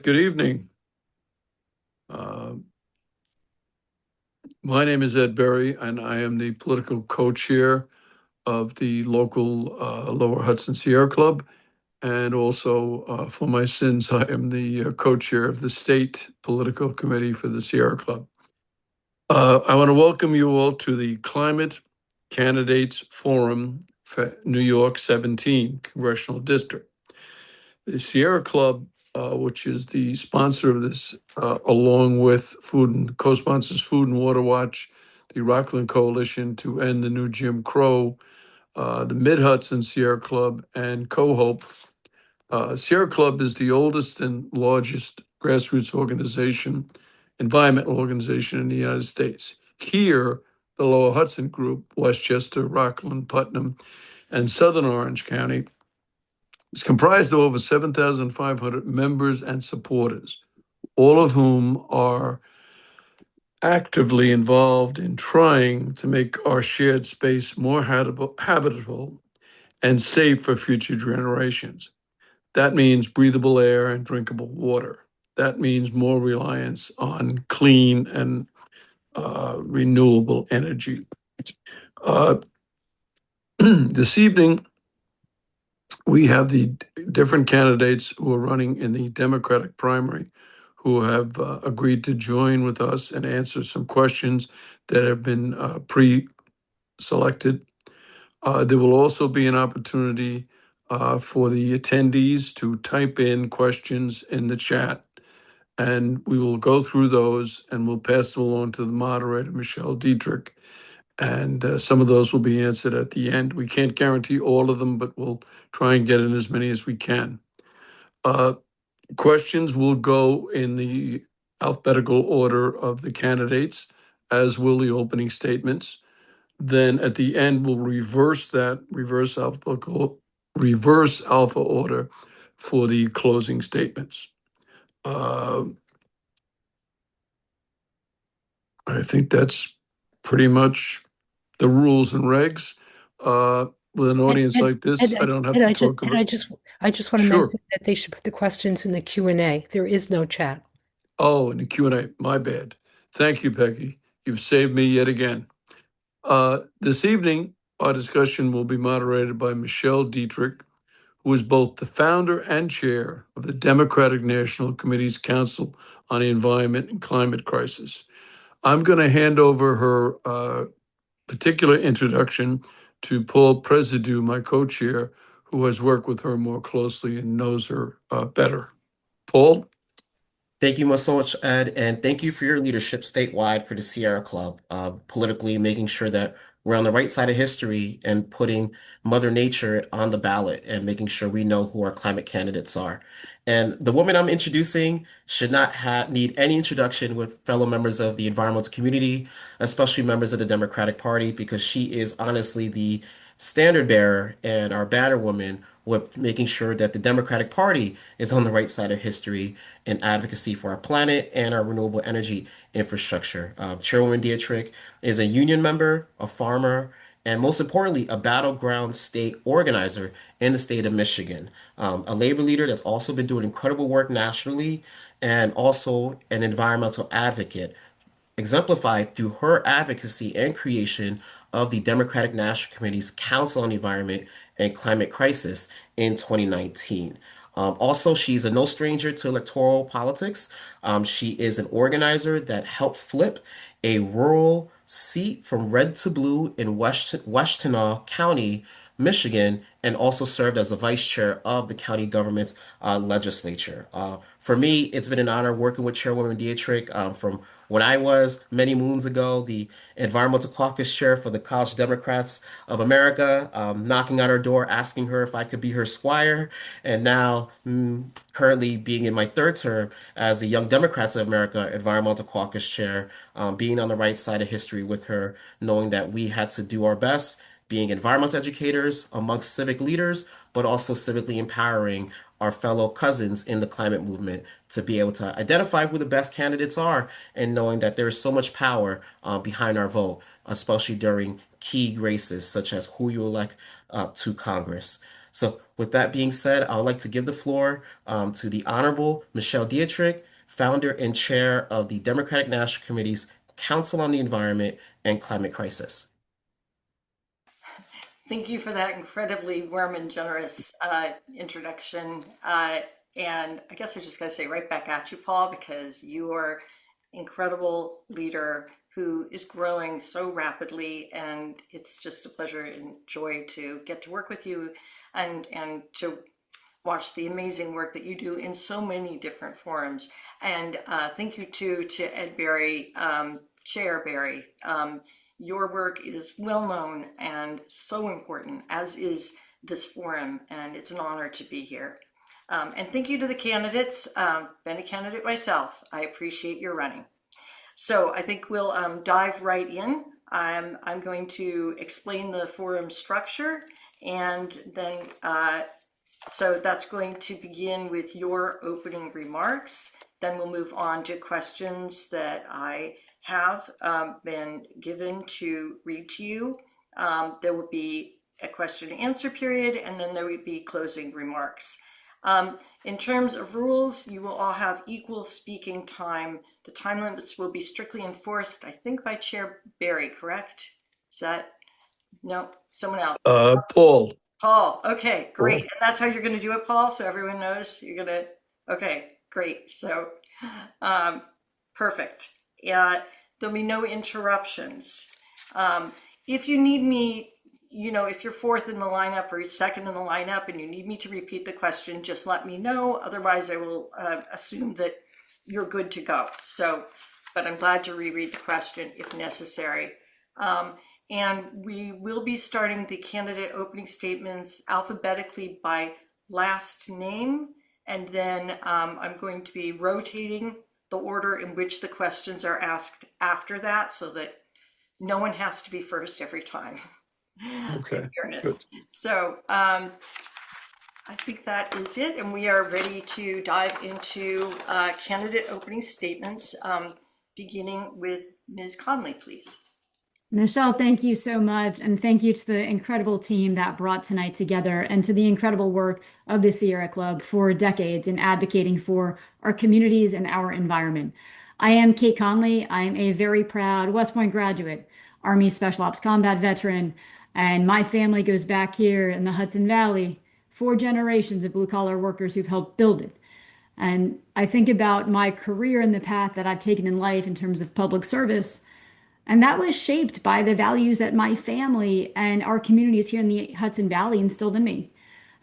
Good evening. Uh, my name is Ed Berry, and I am the political co-chair of the local Lower Hudson Sierra Club. And also, for my sins, I am the co-chair of the state political committee for the Sierra Club. I want to welcome you all to the Climate Candidates Forum for New York 17 Congressional District. The Sierra Club, which is the sponsor of this, along with Food and co-sponsors Food and Water Watch, the Rockland Coalition to End the New Jim Crow, the Mid Hudson Sierra Club, and CoHope. Sierra Club is the oldest and largest grassroots organization, environmental organization in the United States. Here, the Lower Hudson Group, Westchester, Rockland, Putnam, and Southern Orange County it's comprised of over 7,500 members and supporters, all of whom are actively involved in trying to make our shared space more habitable and safe for future generations. That means breathable air and drinkable water. That means more reliance on clean and renewable energy. Uh, this evening, we have the different candidates who are running in the Democratic primary who have agreed to join with us and answer some questions that have been pre-selected. There will also be an opportunity for the attendees to type in questions in the chat, and we will go through those and we'll pass them along to the moderator, Michelle Dietrich, and some of those will be answered at the end. We can't guarantee all of them, but we'll try and get in as many as we can. Uh, Questions will go in the alphabetical order of the candidates, as will the opening statements. Then at the end, we'll reverse alpha order for the closing statements. I think that's pretty much the rules and regs. With an And, audience and, like this, I and, don't have and to I just, talk and about. I just want to Sure. mention that they should put the questions in the Q&A. There is no chat. Oh, and the Q&A, my bad. Thank you, Peggy. You've saved me yet again. This evening, our discussion will be moderated by Michelle Dietrich, who is both the founder and chair of the Democratic National Committee's Council on the Environment and Climate Crisis. I'm going to hand over her particular introduction to Paul Presidu, my co-chair, who has worked with her more closely and knows her better. Paul? Thank you so much, Ed, and thank you for your leadership statewide for the Sierra Club, politically making sure that we're on the right side of history and putting Mother Nature on the ballot and making sure we know who our climate candidates are. And the woman I'm introducing should not need any introduction with fellow members of the environmental community, especially members of the Democratic Party, because she is honestly the standard bearer and our banner woman with making sure that the Democratic Party is on the right side of history in advocacy for our planet and our renewable energy infrastructure. Chairwoman Dietrich is a union member, a farmer, and most importantly, a battleground state organizer in the state of Michigan. A labor leader that's also been doing incredible work nationally and also an environmental advocate exemplified through her advocacy and creation of the Democratic National Committee's Council on the Environment and Climate Crisis in 2019. Also, she's a no stranger to electoral politics. She is an organizer that helped flip a rural seat from red to blue in Washtenaw County, Michigan, and also served as the vice chair of the county government's legislature. For me, it's been an honor working with Chairwoman Dietrich from when I was many moons ago the environmental caucus chair for the College Democrats of America, knocking on her door, asking her if I could be her squire, and now currently being in my third term as the Young Democrats of America environmental caucus chair, being on the right side of history with her, knowing that we had to do our best being environmental educators amongst civic leaders, but also civically empowering our fellow cousins in the climate movement to be able to identify who the best candidates are and knowing that there is so much power behind our vote, especially during key races such as who you elect to Congress. So with that being said, I would like to give the floor to the Honorable Michelle Dietrich, founder and chair of the Democratic National Committee's Council on the Environment and Climate Crisis. Thank you for that incredibly warm and generous introduction. And I guess I just got to say right back at you, Paul, because you are incredible leader who is growing so rapidly, and it's just a pleasure and joy to get to work with you and to watch the amazing work that you do in so many different forums. And thank you too to Ed Berry, Chair Berry. Your work is well known and so important, as is this forum, and it's an honor to be here. And thank you to the candidates. Been a candidate myself. I appreciate your running. So I think we'll dive right in. I'm going to explain the forum structure, and then so that's going to begin with your opening remarks. Then we'll move on to questions that I have been given to read to you. There will be a question and answer period, and then there would be closing remarks. In terms of rules, you will all have equal speaking time. The time limits will be strictly enforced, I think, by Chair Berry, correct? Is that, no, someone else? Paul. Paul, okay, great. And that's how you're going to do it, Paul? So everyone knows you're going to, okay, great. So, perfect. Yeah, there'll be no interruptions. If you need me, if you're fourth in the lineup or second in the lineup and you need me to repeat the question, just let me know. Otherwise, I will assume that you're good to go. So, but I'm glad to reread the question if necessary. And we will be starting the candidate opening statements alphabetically by last name. And then I'm going to be rotating the order in which the questions are asked after that so that no one has to be first every time. Okay. Good. So I think that is it. And we are ready to dive into candidate opening statements, beginning with Ms. Conley, please. Michelle, thank you so much. And thank you to the incredible team that brought tonight together and to the incredible work of the Sierra Club for decades in advocating for our communities and our environment. I am Kate Conley. I am a very proud West Point graduate, Army Special Ops combat veteran, and my family goes back here in the Hudson Valley, 4 generations of blue-collar workers who've helped build it. And I think about my career and the path that I've taken in life in terms of public service. And that was shaped by the values that my family and our communities here in the Hudson Valley instilled in me.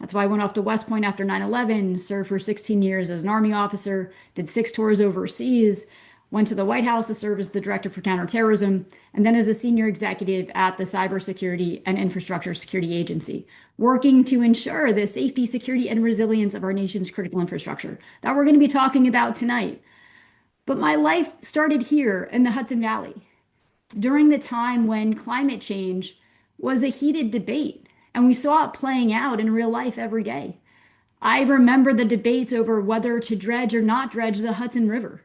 That's why I went off to West Point after 9/11, served for 16 years as an Army officer, did 6 tours overseas, went to the White House to serve as the Director for Counterterrorism, and then as a senior executive at the Cybersecurity and Infrastructure Security Agency, working to ensure the safety, security, and resilience of our nation's critical infrastructure that we're going to be talking about tonight. But my life started here in the Hudson Valley, during the time when climate change was a heated debate, and we saw it playing out in real life every day. I remember the debates over whether to dredge or not dredge the Hudson River.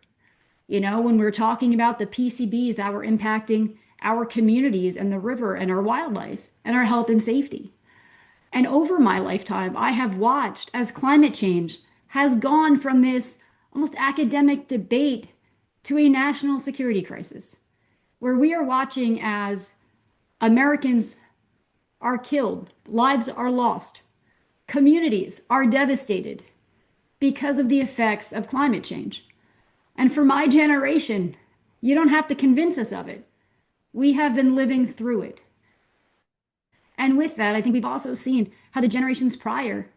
When we were talking about the PCBs that were impacting our communities and the river and our wildlife and our health and safety. And over my lifetime, I have watched as climate change has gone from this almost academic debate to a national security crisis, where we are watching as Americans are killed, lives are lost, communities are devastated because of the effects of climate change. And for my generation, you don't have to convince us of it. We have been living through it. And with that, I think we've also seen how the generations prior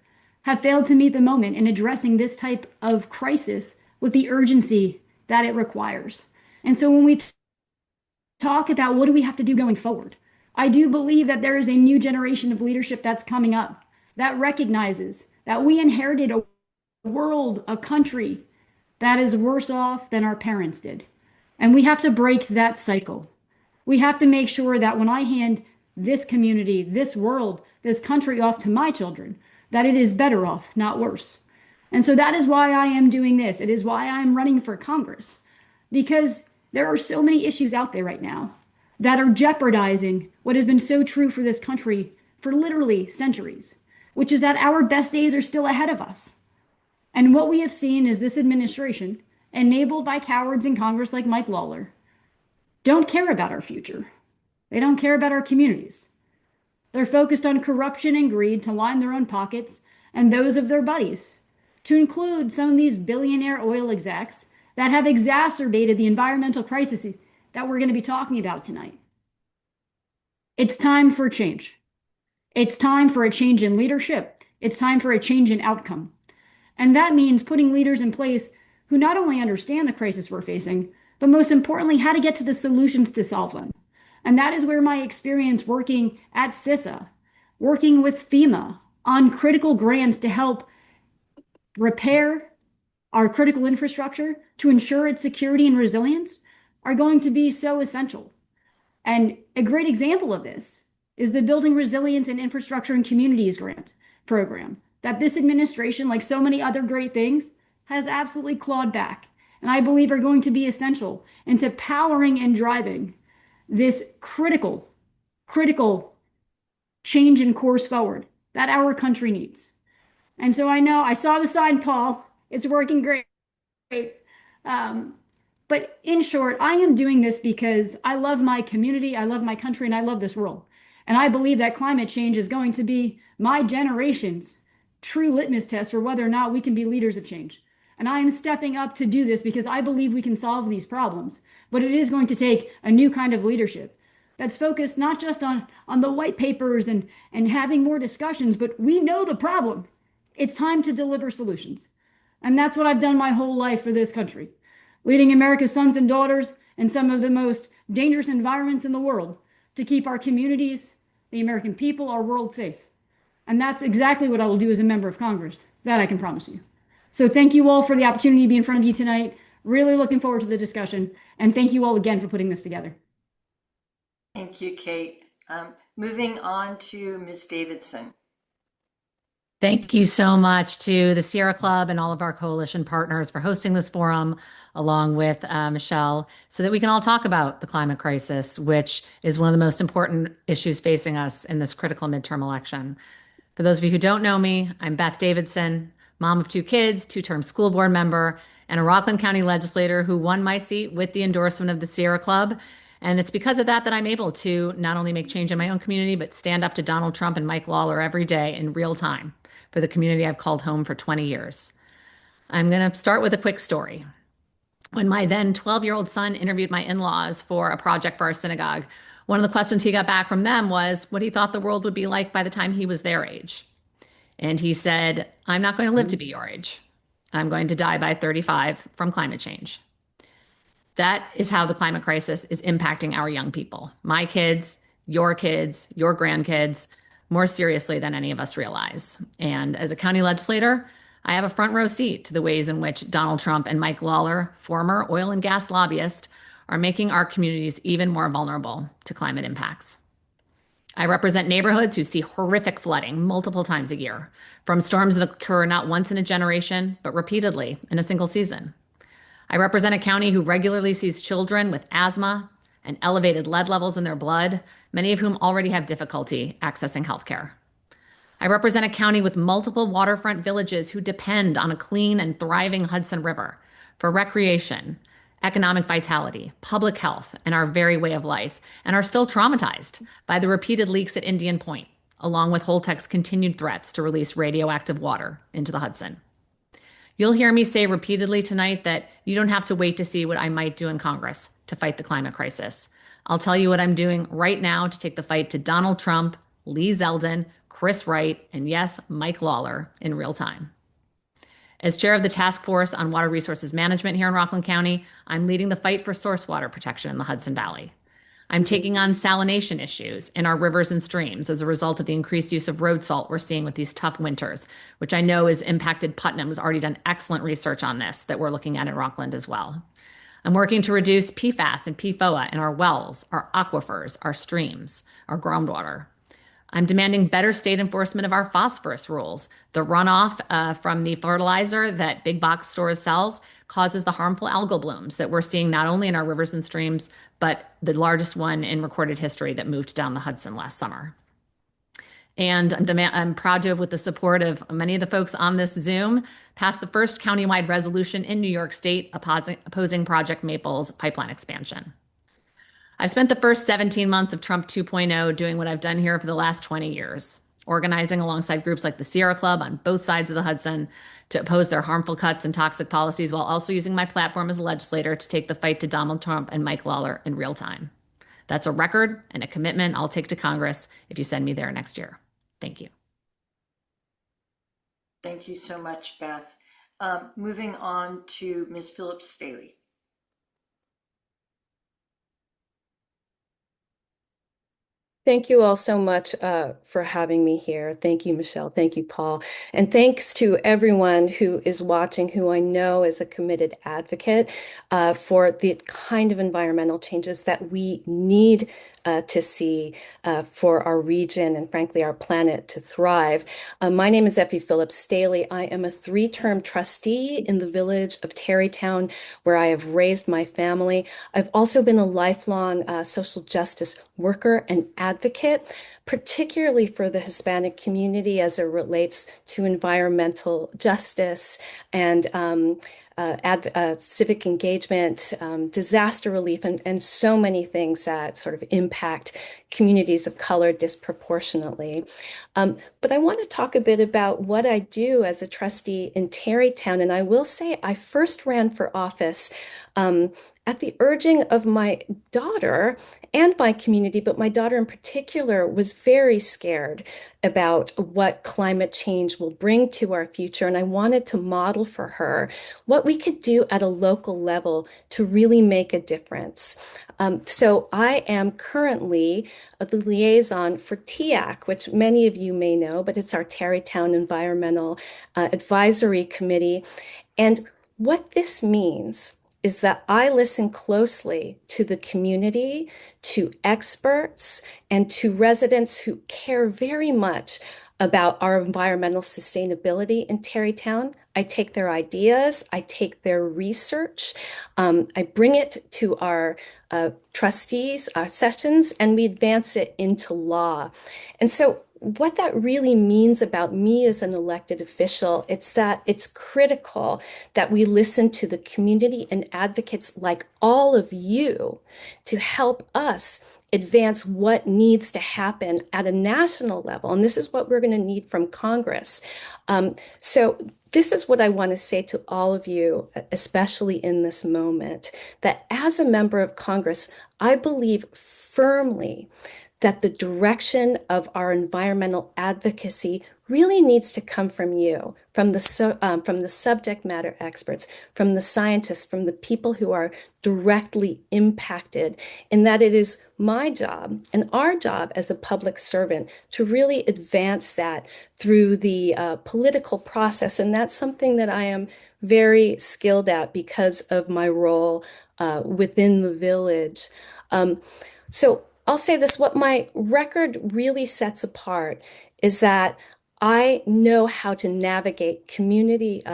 have failed to meet the moment in addressing this type of crisis with the urgency that it requires. And so when we talk about what do we have to do going forward, I do believe that there is a new generation of leadership that's coming up that recognizes that we inherited a world, a country that is worse off than our parents did. And we have to break that cycle. We have to make sure that when I hand this community, this world, this country off to my children, that it is better off, not worse. And so that is why I am doing this. It is why I'm running for Congress, because there are so many issues out there right now that are jeopardizing what has been so true for this country for literally centuries, which is that our best days are still ahead of us. And what we have seen is this administration, enabled by cowards in Congress like Mike Lawler, don't care about our future. They don't care about our communities. They're focused on corruption and greed to line their own pockets and those of their buddies, to include some of these billionaire oil execs that have exacerbated the environmental crisis that we're going to be talking about tonight. It's time for change. It's time for a change in leadership. It's time for a change in outcome. And that means putting leaders in place who not only understand the crisis we're facing, but most importantly, how to get to the solutions to solve them. And that is where my experience working at CISA, working with FEMA on critical grants to help repair our critical infrastructure to ensure its security and resilience are going to be so essential. And a great example of this is the Building Resilience and Infrastructure in Communities grant program that this administration, like so many other great things, has absolutely clawed back. And I believe are going to be essential into powering and driving this critical change in course forward that our country needs. And so I know I saw the sign, Paul. It's working great. But in short, I am doing this because I love my community, I love my country, and I love this world. And I believe that climate change is going to be my generation's true litmus test for whether or not we can be leaders of change. And I am stepping up to do this because I believe we can solve these problems. But it is going to take a new kind of leadership that's focused not just on the white papers and having more discussions, but we know the problem. It's time to deliver solutions. And that's what I've done my whole life for this country, leading America's sons and daughters in some of the most dangerous environments in the world to keep our communities, the American people, our world safe. And that's exactly what I will do as a member of Congress. That I can promise you. So thank you all for the opportunity to be in front of you tonight. Really looking forward to the discussion. And thank you all again for putting this together. Thank you, Kate. Moving on to Ms. Davidson. Thank you so much to the Sierra Club and all of our coalition partners for hosting this forum, along with Michelle, so that we can all talk about the climate crisis, which is one of the most important issues facing us in this critical midterm election. For those of you who don't know me, I'm Beth Davidson, mom of 2 kids, 2-term school board member, and a Rockland County legislator who won my seat with the endorsement of the Sierra Club. And it's because of that that I'm able to not only make change in my own community, but stand up to Donald Trump and Mike Lawler every day in real time for the community I've called home for 20 years. I'm going to start with a quick story. When my then 12-year-old son interviewed my in-laws for a project for our synagogue, one of the questions he got back from them was what he thought the world would be like by the time he was their age. And he said, I'm not going to live to be your age. I'm going to die by 35 from climate change. That is how the climate crisis is impacting our young people, my kids, your grandkids, more seriously than any of us realize. And as a county legislator, I have a front row seat to the ways in which Donald Trump and Mike Lawler, former oil and gas lobbyist, are making our communities even more vulnerable to climate impacts. I represent neighborhoods who see horrific flooding multiple times a year, from storms that occur not once in a generation, but repeatedly in a single season. I represent a county who regularly sees children with asthma and elevated lead levels in their blood, many of whom already have difficulty accessing healthcare. I represent a county with multiple waterfront villages who depend on a clean and thriving Hudson River for recreation, economic vitality, public health, and our very way of life, and are still traumatized by the repeated leaks at Indian Point, along with Holtec's continued threats to release radioactive water into the Hudson. You'll hear me say repeatedly tonight that you don't have to wait to see what I might do in Congress to fight the climate crisis. I'll tell you what I'm doing right now to take the fight to Donald Trump, Lee Zeldin, Chris Wright, and yes, Mike Lawler in real time. As chair of the Task Force on Water Resources Management here in Rockland County, I'm leading the fight for source water protection in the Hudson Valley. I'm taking on salination issues in our rivers and streams as a result of the increased use of road salt we're seeing with these tough winters, which I know has impacted Putnam, who's already done excellent research on this that we're looking at in Rockland as well. I'm working to reduce PFAS and PFOA in our wells, our aquifers, our streams, our groundwater. I'm demanding better state enforcement of our phosphorus rules. The runoff from the fertilizer that big box stores sells causes the harmful algal blooms that we're seeing not only in our rivers and streams, but the largest one in recorded history that moved down the Hudson last summer. And I'm proud to have, with the support of many of the folks on this Zoom, passed the first countywide resolution in New York State opposing Project Maple's pipeline expansion. I spent the first 17 months of Trump 2.0 doing what I've done here for the last 20 years, organizing alongside groups like the Sierra Club on both sides of the Hudson to oppose their harmful cuts and toxic policies, while also using my platform as a legislator to take the fight to Donald Trump and Mike Lawler in real time. That's a record and a commitment I'll take to Congress if you send me there next year. Thank you. Thank you so much, Beth. Moving on to Ms. Phillips Staley. Thank you all so much for having me here. Thank you, Michelle. Thank you, Paul. And thanks to everyone who is watching, who I know is a committed advocate for the kind of environmental changes that we need to see for our region and, frankly, our planet to thrive. My name is Effie Phillips Staley. I am a 3-term trustee in the village of Tarrytown, where I have raised my family. I've also been a lifelong social justice worker and advocate, particularly for the Hispanic community as it relates to environmental justice and civic engagement, disaster relief, and so many things that sort of impact communities of color disproportionately. But I want to talk a bit about what I do as a trustee in Tarrytown. And I will say I first ran for office at the urging of my daughter and my community, but my daughter in particular was very scared about what climate change will bring to our future. And I wanted to model for her what we could do at a local level to really make a difference. So I am currently the liaison for TIAC, which many of you may know, but it's our Tarrytown Environmental Advisory Committee. And what this means is that I listen closely to the community, to experts, and to residents who care very much about our environmental sustainability in Tarrytown. I take their ideas, I take their research, I bring it to our trustees, our sessions, and we advance it into law. And so what that really means about me as an elected official, it's that it's critical that we listen to the community and advocates like all of you to help us advance what needs to happen at a national level. And this is what we're going to need from Congress. So this is what I want to say to all of you, especially in this moment, that as a member of Congress, I believe firmly that the direction of our environmental advocacy really needs to come from you, from the subject matter experts, from the scientists, from the people who are directly impacted, and that it is my job and our job as a public servant to really advance that through the political process. And that's something that I am very skilled at because of my role within the village. So I'll say this, what my record really sets apart is that I know how to navigate community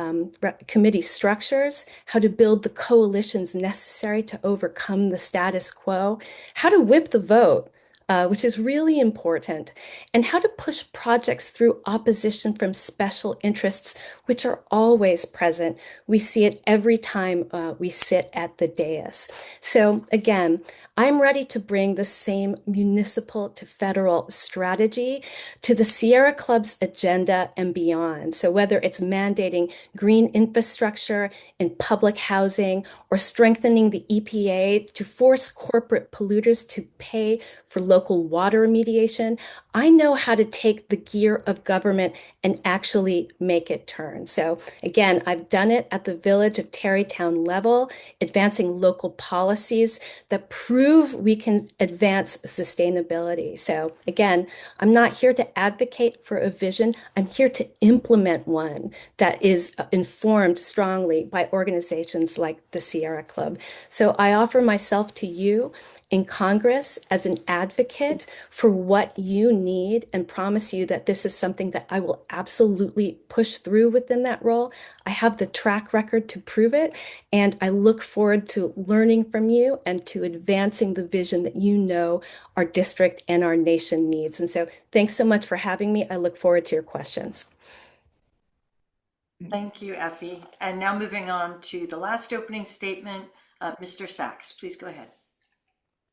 committee structures, how to build the coalitions necessary to overcome the status quo, how to whip the vote, which is really important, and how to push projects through opposition from special interests, which are always present. We see it every time we sit at the dais. So again, I'm ready to bring the same municipal to federal strategy to the Sierra Club's agenda and beyond. So whether it's mandating green infrastructure in public housing or strengthening the EPA to force corporate polluters to pay for local water remediation, I know how to take the gear of government and actually make it turn. So again, I've done it at the village of Tarrytown level, advancing local policies that prove we can advance sustainability. So again, I'm not here to advocate for a vision. I'm here to implement one that is informed strongly by organizations like the Sierra Club. So I offer myself to you in Congress as an advocate advocate for what you need and promise you that this is something that I will absolutely push through within that role. I have the track record to prove it, and I look forward to learning from you and to advancing the vision that you know our district and our nation needs. And so thanks so much for having me. I look forward to your questions. Thank you, Effie. And now moving on to the last opening statement, Mr. Sachs, please go ahead.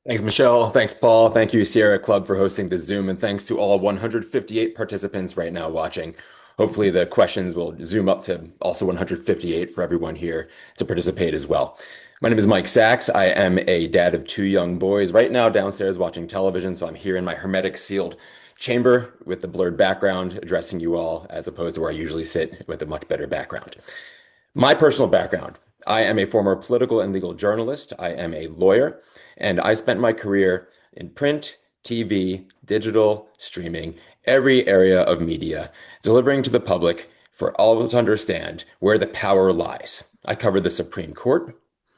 Thanks, Michelle. Thanks, Paul. Thank you, Sierra Club, for hosting the Zoom. And thanks to all 158 participants right now watching. Hopefully the questions will zoom up to also 158 for everyone here to participate as well. My name is Mike Sachs. I am a dad of 2 young boys right now downstairs watching television. So I'm here in my hermetic sealed chamber with the blurred background addressing you all as opposed to where I usually sit with a much better background. My personal background. I am a former political and legal journalist. I am a lawyer, and I spent my career in print, TV, digital, streaming, every area of media, delivering to the public for all to understand where the power lies. I covered the Supreme Court.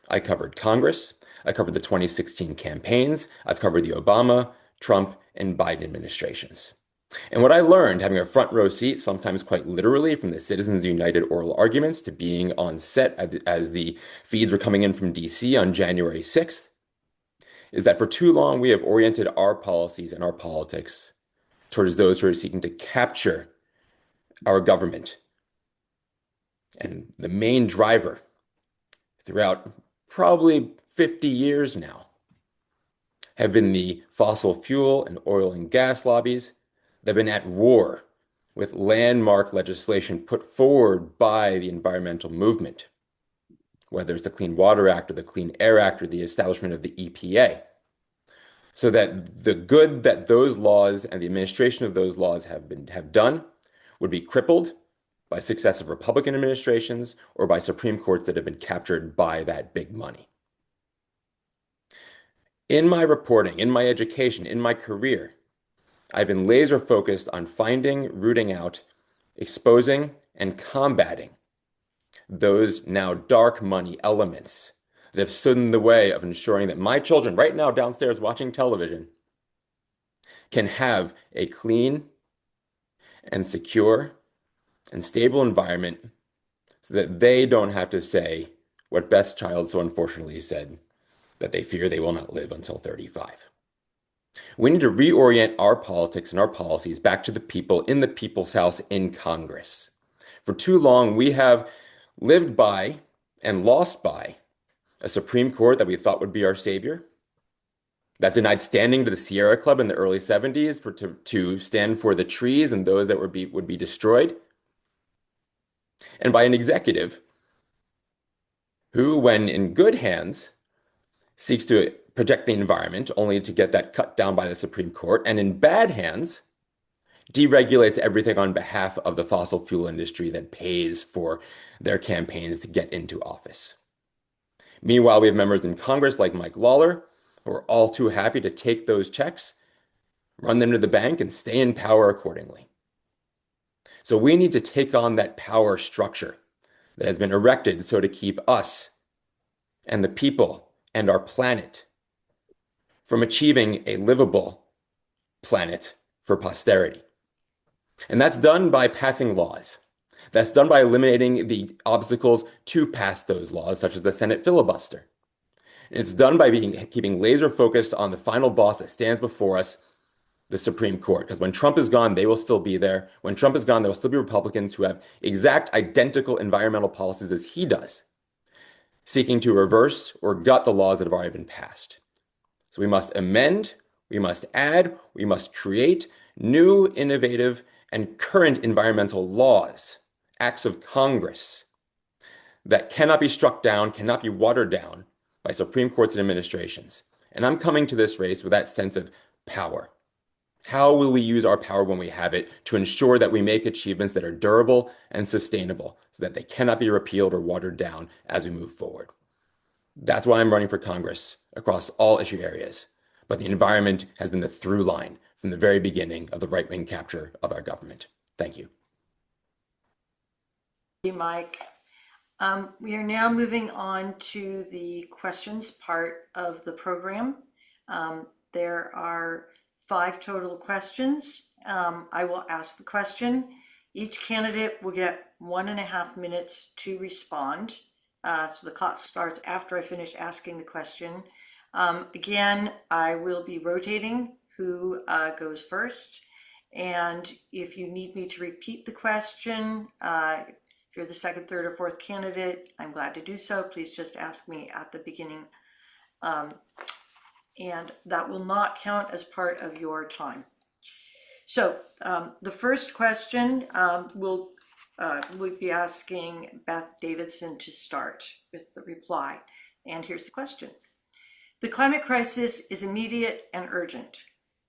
I covered Congress. I covered the 2016 campaigns. I've covered the Obama, Trump, and Biden administrations. And what I learned, having a front row seat, sometimes quite literally, from the Citizens United oral arguments to being on set as the feeds were coming in from DC on January 6th, is that for too long we have oriented our policies and our politics towards those who are seeking to capture our government. And the main driver throughout probably 50 years now have been the fossil fuel and oil and gas lobbies that have been at war with landmark legislation put forward by the environmental movement, whether it's the Clean Water Act or the Clean Air Act or the establishment of the EPA, so that the good that those laws and the administration of those laws have done would be crippled by successive Republican administrations or by Supreme Courts that have been captured by that big money. In my reporting, in my education, in my career, I've been laser focused on finding, rooting out, exposing, and combating those now dark money elements that have stood in the way of ensuring that my children right now downstairs watching television can have a clean and secure and stable environment so that they don't have to say what Beth's child so unfortunately said, that they fear they will not live until 35. We need to reorient our politics and our policies back to the people in the people's house in Congress. For too long, we have lived by and lost by a Supreme Court that we thought would be our savior, that denied standing to the Sierra Club in the early 70s to stand for the trees and those that would be destroyed, and by an executive who, when in good hands, seeks to protect the environment, only to get that cut down by the Supreme Court, and in bad hands, deregulates everything on behalf of the fossil fuel industry that pays for their campaigns to get into office. Meanwhile, we have members in Congress like Mike Lawler, who are all too happy to take those checks, run them to the bank, and stay in power accordingly. So we need to take on that power structure that has been erected so to keep us and the people and our planet from achieving a livable planet for posterity. And that's done by passing laws. That's done by eliminating the obstacles to pass those laws, such as the Senate filibuster. And it's done by keeping laser focused on the final boss that stands before us, the Supreme Court. Because when Trump is gone, they will still be there. When Trump is gone, there will still be Republicans who have exact identical environmental policies as he does, seeking to reverse or gut the laws that have already been passed. So we must amend, we must add, we must create new, innovative, and current environmental laws, acts of Congress that cannot be struck down, cannot be watered down by Supreme Courts and administrations. And I'm coming to this race with that sense of power. How will we use our power when we have it to ensure that we make achievements that are durable and sustainable so that they cannot be repealed or watered down as we move forward? That's why I'm running for Congress across all issue areas. But the environment has been the through line from the very beginning of the right-wing capture of our government. Thank you. Thank you, Mike. We are now moving on to the questions part of the program. There are 5 total questions. I will ask the question. Each candidate will get 1.5 minutes to respond. So the clock starts after I finish asking the question. Again, I will be rotating who goes first. And if you need me to repeat the question, if you're the second, third, or fourth candidate, I'm glad to do so. Please just ask me at the beginning. And that will not count as part of your time. So the first question we'll be asking Beth Davidson to start with the reply. And here's the question. The climate crisis is immediate and urgent.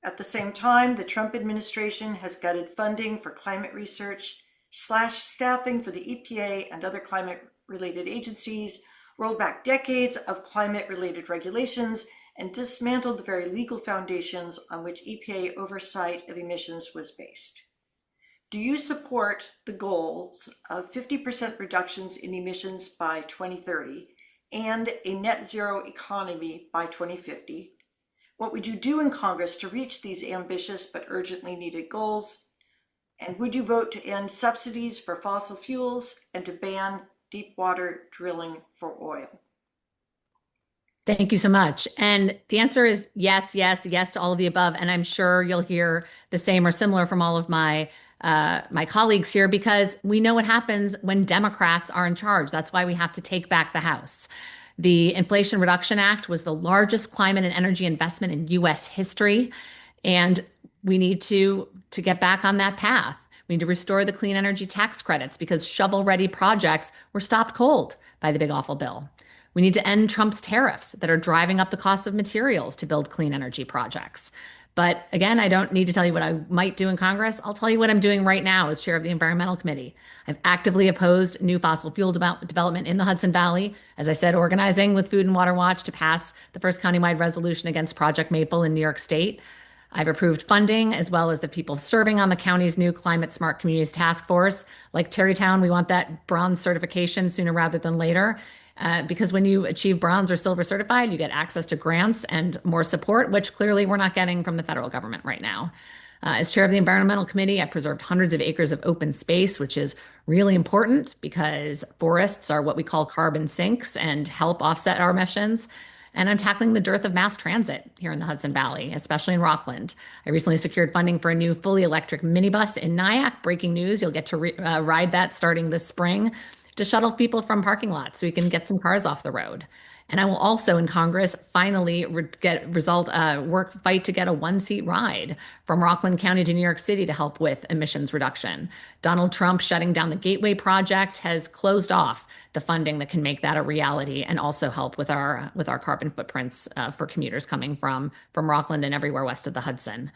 At the same time, the Trump administration has gutted funding for climate research, slashed staffing for the EPA and other climate-related agencies, rolled back decades of climate-related regulations, and dismantled the very legal foundations on which EPA oversight of emissions was based. Do you support the goals of 50% reductions in emissions by 2030 and a net zero economy by 2050? What would you do in Congress to reach these ambitious but urgently needed goals? And would you vote to end subsidies for fossil fuels and to ban deep water drilling for oil? Thank you so much. And the answer is yes, yes, yes to all of the above. And I'm sure you'll hear the same or similar from all of my colleagues here, because we know what happens when Democrats are in charge. That's why we have to take back the House. The Inflation Reduction Act was the largest climate and energy investment in U.S. history, and we need to get back on that path. We need to restore the clean energy tax credits because shovel-ready projects were stopped cold by the big awful bill. We need to end Trump's tariffs that are driving up the cost of materials to build clean energy projects. But again, I don't need to tell you what I might do in Congress. I'll tell you what I'm doing right now as chair of the Environmental Committee. I've actively opposed new fossil fuel development in the Hudson Valley. As I said, organizing with Food and Water Watch to pass the first countywide resolution against Project Maple in New York State. I've approved funding as well as the people serving on the county's new Climate Smart Communities Task Force. Like Tarrytown, we want that bronze certification sooner rather than later. Because when you achieve bronze or silver certified, you get access to grants and more support, which clearly we're not getting from the federal government right now. As chair of the Environmental Committee, I've preserved hundreds of acres of open space, which is really important because forests are what we call carbon sinks and help offset our emissions. And I'm tackling the dearth of mass transit here in the Hudson Valley, especially in Rockland. I recently secured funding for a new fully electric minibus in Nyack. Breaking news, you'll get to ride that starting this spring, to shuttle people from parking lots so we can get some cars off the road. And I will also in Congress finally fight to get a one-seat ride from Rockland County to New York City to help with emissions reduction. Donald Trump shutting down the Gateway Project has closed off the funding that can make that a reality and also help with our carbon footprints for commuters coming from Rockland and everywhere west of the Hudson.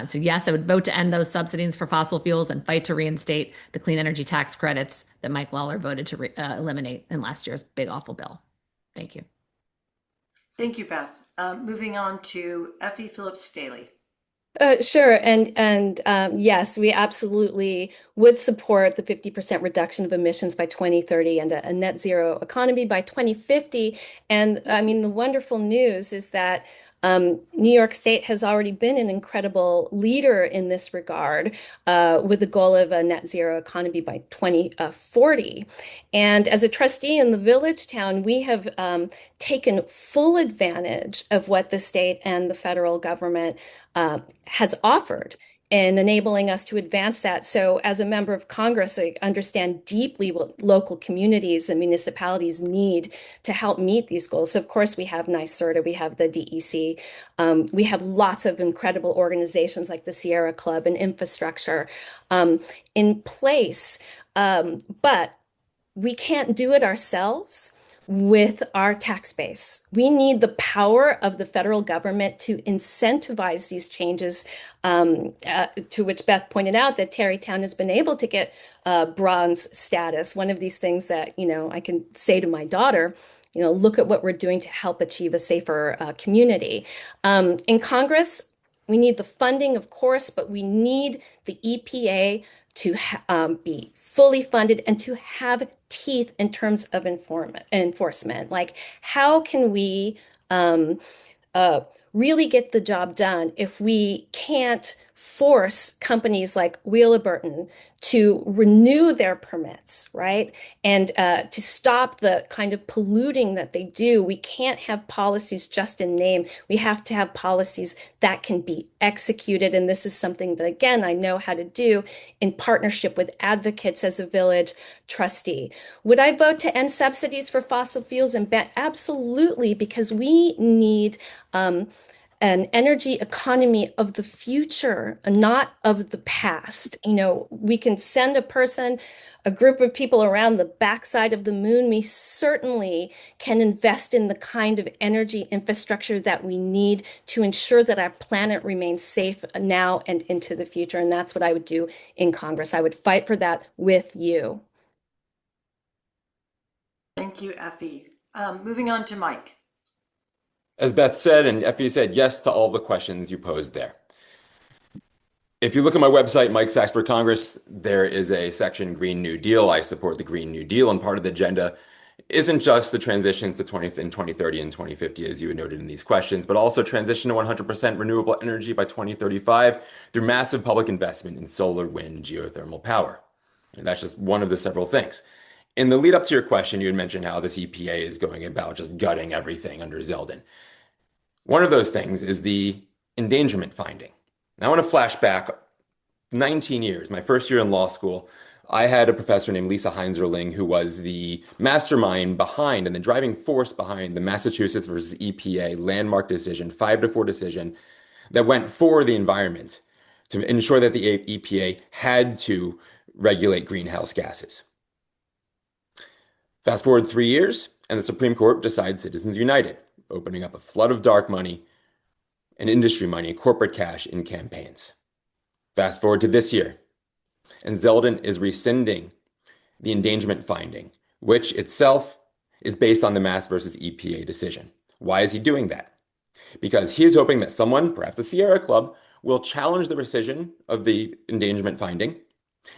So yes, I would vote to end those subsidies for fossil fuels and fight to reinstate the clean energy tax credits that Mike Lawler voted to eliminate in last year's big awful bill. Thank you. Thank you, Beth. Moving on to Effie Phillips Staley. Sure. And yes, we absolutely would support the 50% reduction of emissions by 2030 and a net zero economy by 2050. And I mean, the wonderful news is that New York State has already been an incredible leader in this regard with the goal of a net zero economy by 2040. And as a trustee in the Village Town, we have taken full advantage of what the state and the federal government has offered in enabling us to advance that. So as a member of Congress, I understand deeply what local communities and municipalities need to help meet these goals. So of course, we have NYSERDA, we have the DEC, we have lots of incredible organizations like the Sierra Club and infrastructure in place, but we can't do it ourselves with our tax base. We need the power of the federal government to incentivize these changes, to which Beth pointed out that Tarrytown has been able to get bronze status. One of these things that, I can say to my daughter, look at what we're doing to help achieve a safer community. In Congress, we need the funding, of course, but we need the EPA to be fully funded and to have teeth in terms of enforcement. Like, how can we really get the job done if we can't force companies like Wheelaburton to renew their permits, right? And to stop the kind of polluting that they do. We can't have policies just in name. We have to have policies that can be executed. And this is something that, again, I know how to do in partnership with advocates as a village trustee. Would I vote to end subsidies for fossil fuels and ban? Absolutely, because we need an energy economy of the future, not of the past. You know, we can send a group of people around the backside of the moon. We certainly can invest in the kind of energy infrastructure that we need to ensure that our planet remains safe now and into the future. And that's what I would do in Congress. I would fight for that with you. Thank you, Effie. Moving on to Mike. As Beth said, and Effie said, yes to all the questions you posed there. If you look at my website, Mike Sachs for Congress, there is a section Green New Deal. I support the Green New Deal, and part of the agenda isn't just the transitions to 2030 and 2050, as you had noted in these questions, but also transition to 100% renewable energy by 2035 through massive public investment in solar, wind, and geothermal power. And that's just one of the several things. In the lead up to your question, you had mentioned how this EPA is going about just gutting everything under Zeldin. One of those things is the endangerment finding. Now, I want to flash back 19 years, my first year in law school. I had a professor named Lisa Heinzerling who was the mastermind behind and the driving force behind the Massachusetts versus EPA landmark decision, 5-4 decision that went for the environment to ensure that the EPA had to regulate greenhouse gases. Fast forward 3 years, and the Supreme Court decides Citizens United, opening up a flood of dark money and industry money, corporate cash in campaigns. Fast forward to this year, and Zeldin is rescinding the endangerment finding, which itself is based on the Mass versus EPA decision. Why is he doing that? Because he is hoping that someone, perhaps the Sierra Club, will challenge the rescission of the endangerment finding,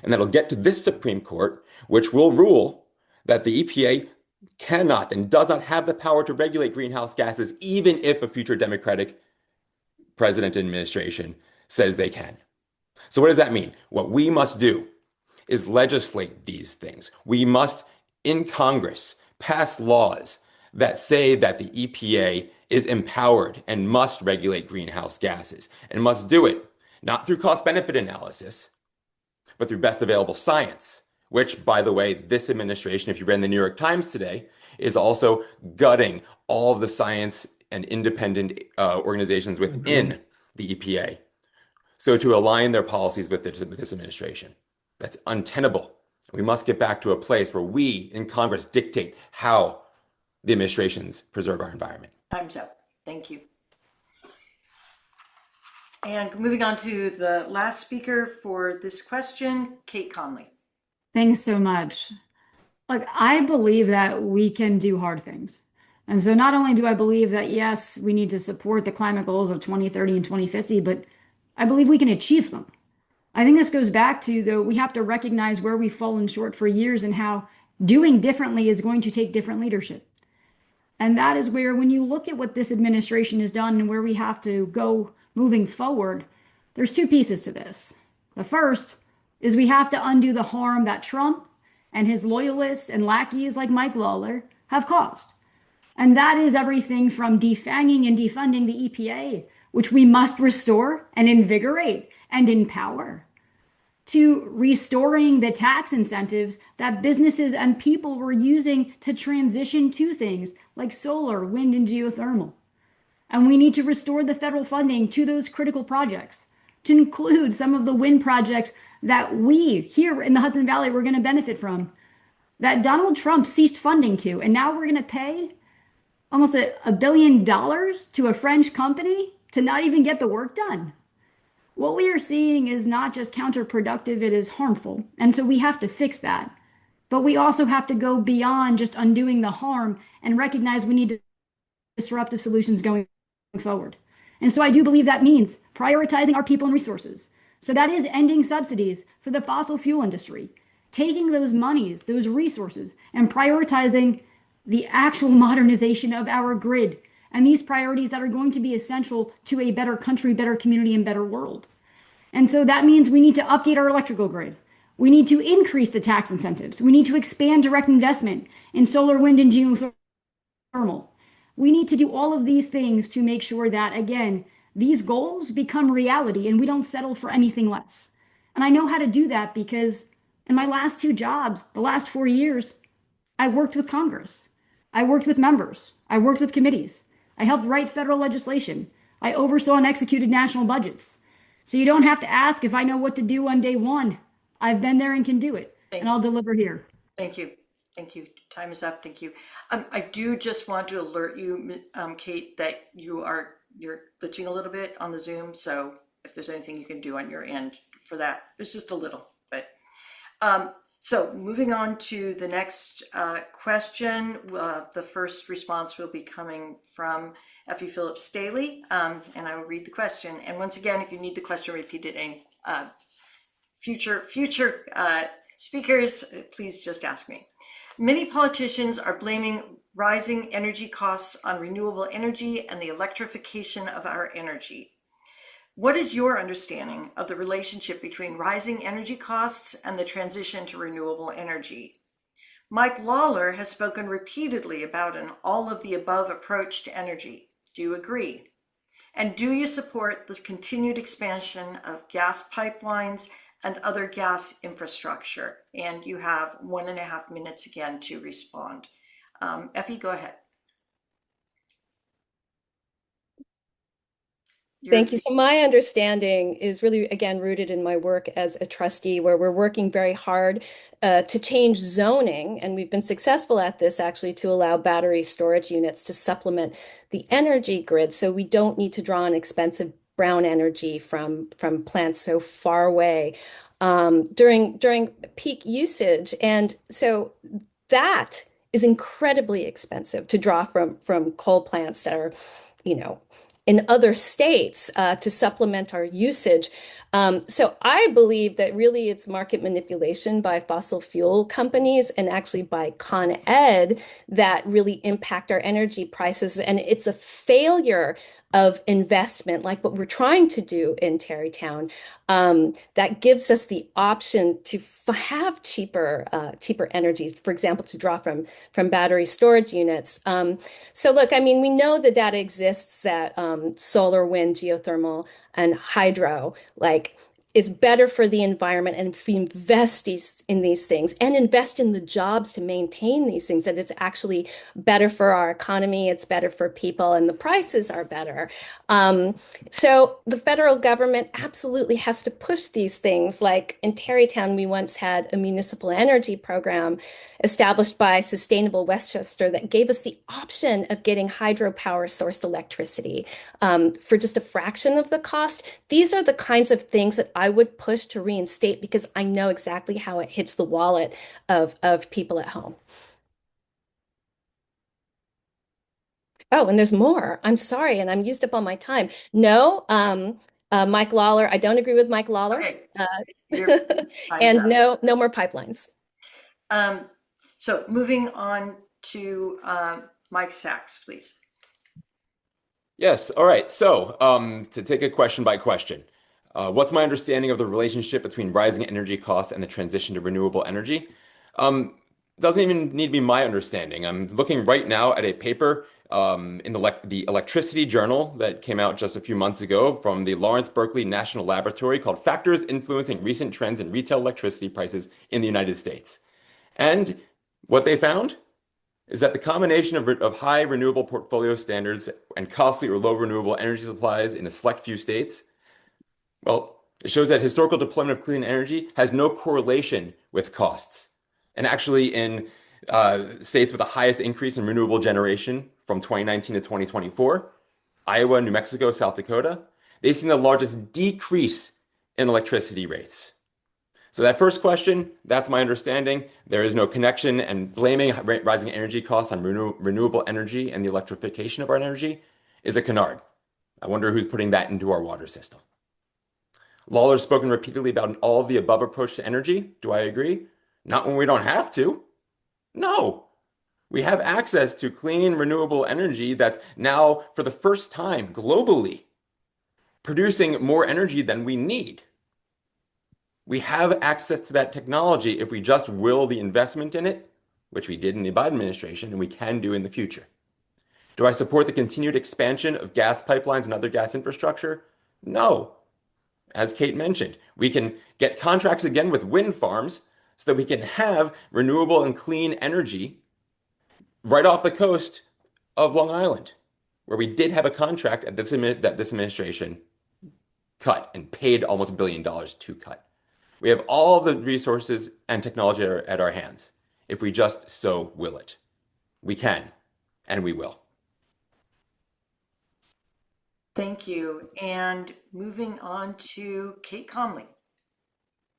and that'll get to this Supreme Court, which will rule that the EPA cannot and does not have the power to regulate greenhouse gases, even if a future Democratic president and administration says they can. So what does that mean? What we must do is legislate these things. We must, in Congress, pass laws that say that the EPA is empowered and must regulate greenhouse gases, and must do it not through cost-benefit analysis, but through best available science, which, by the way, this administration, if you read in the New York Times today, is also gutting all of the science and independent organizations within the EPA. So to align their policies with this administration, that's untenable. We must get back to a place where we in Congress dictate how the administrations preserve our environment. Time's up. Thank you. And moving on to the last speaker for this question, Kate Conley. Thanks so much. Look, I believe that we can do hard things. And so not only do I believe that, yes, we need to support the climate goals of 2030 and 2050, but I believe we can achieve them. I think this goes back to, though, we have to recognize where we've fallen short for years and how doing differently is going to take different leadership. And that is where, when you look at what this administration has done and where we have to go moving forward, there's two pieces to this. The first is we have to undo the harm that Trump and his loyalists and lackeys like Mike Lawler have caused. And that is everything from defanging and defunding the EPA, which we must restore and invigorate and empower, to restoring the tax incentives that businesses and people were using to transition to things like solar, wind, and geothermal. And we need to restore the federal funding to those critical projects, to include some of the wind projects that we here in the Hudson Valley were going to benefit from, that Donald Trump ceased funding to. And now we're going to pay almost $1 billion to a French company to not even get the work done. What we are seeing is not just counterproductive, it is harmful. And so we have to fix that. But we also have to go beyond just undoing the harm and recognize we need disruptive solutions going forward. And so I do believe that means prioritizing our people and resources. So that is ending subsidies for the fossil fuel industry, taking those monies, those resources, and prioritizing the actual modernization of our grid and these priorities that are going to be essential to a better country, better community, and better world. And so that means we need to update our electrical grid. We need to increase the tax incentives. We need to expand direct investment in solar, wind, and geothermal. We need to do all of these things to make sure that, again, these goals become reality and we don't settle for anything less. And I know how to do that because in my last two jobs, the last 4 years, I worked with Congress. I worked with members. I worked with committees. I helped write federal legislation. I oversaw and executed national budgets. So you don't have to ask if I know what to do on day one. I've been there and can do it, and I'll deliver here. Thank you. Thank you. Time is up. Thank you. I do just want to alert you, Kate, that you're glitching a little bit on the Zoom. So if there's anything you can do on your end for that, it's just a little, but so moving on to the next question. The first response will be coming from Effie Phillips Staley, and I will read the question. And once again, if you need the question repeated, any future speakers, please just ask me. Many politicians are blaming rising energy costs on renewable energy and the electrification of our energy. What is your understanding of the relationship between rising energy costs and the transition to renewable energy? Mike Lawler has spoken repeatedly about an all-of-the-above approach to energy. Do you agree? And do you support the continued expansion of gas pipelines and other gas infrastructure? And you have 1.5 minutes again to respond. Effie, go ahead. Thank you. So my understanding is really, again, rooted in my work as a trustee, where we're working very hard to change zoning. And we've been successful at this, actually, to allow battery storage units to supplement the energy grid. So we don't need to draw on expensive brown energy from plants so far away during peak usage. And so that is incredibly expensive to draw from coal plants that are, in other states to supplement our usage. So I believe that really it's market manipulation by fossil fuel companies and actually by Con Ed that really impact our energy prices. And it's a failure of investment, like what we're trying to do in Tarrytown, that gives us the option to have cheaper energy, for example, to draw from battery storage units. So look, I mean, we know the data exists that solar, wind, geothermal, and hydro, is better for the environment. And if we invest in these things and invest in the jobs to maintain these things, that it's actually better for our economy, it's better for people, and the prices are better. So the federal government absolutely has to push these things. Like in Tarrytown, we once had a municipal energy program established by Sustainable Westchester that gave us the option of getting hydropower sourced electricity for just a fraction of the cost. These are the kinds of things that I would push to reinstate because I know exactly how it hits the wallet of people at home. Oh, and there's more. I'm sorry, and I'm used up on my time. No, Mike Lawler, I don't agree with Mike Lawler. Okay. And no more pipelines. So moving on to Mike Sachs, please. Yes. All right. So to take it question by question, what's my understanding of the relationship between rising energy costs and the transition to renewable energy? Doesn't even need to be my understanding. I'm looking right now at a paper in the Electricity Journal that came out just a few months ago from the Lawrence Berkeley National Laboratory called Factors Influencing Recent Trends in Retail Electricity Prices in the United States. And what they found is that the combination of high renewable portfolio standards and costly or low renewable energy supplies in a select few states, well, it shows that historical deployment of clean energy has no correlation with costs. And actually in states with the highest increase in renewable generation from 2019 to 2024, Iowa, New Mexico, South Dakota, they've seen the largest decrease in electricity rates. So that first question, that's my understanding. There is no connection, and blaming rising energy costs on renewable energy and the electrification of our energy is a canard. I wonder who's putting that into our water system. Lawler's spoken repeatedly about an all-of-the-above approach to energy. Do I agree? Not when we don't have to. No. We have access to clean, renewable energy that's now, for the first time globally, producing more energy than we need. We have access to that technology if we just will the investment in it, which we did in the Biden administration and we can do in the future. Do I support the continued expansion of gas pipelines and other gas infrastructure? No. As Kate mentioned, we can get contracts again with wind farms so that we can have renewable and clean energy right off the coast of Long Island, where we did have a contract that this administration cut and paid almost $1 billion to cut. We have all the resources and technology at our hands if we just so will it. We can, and we will. Thank you. And moving on to Kate Conley.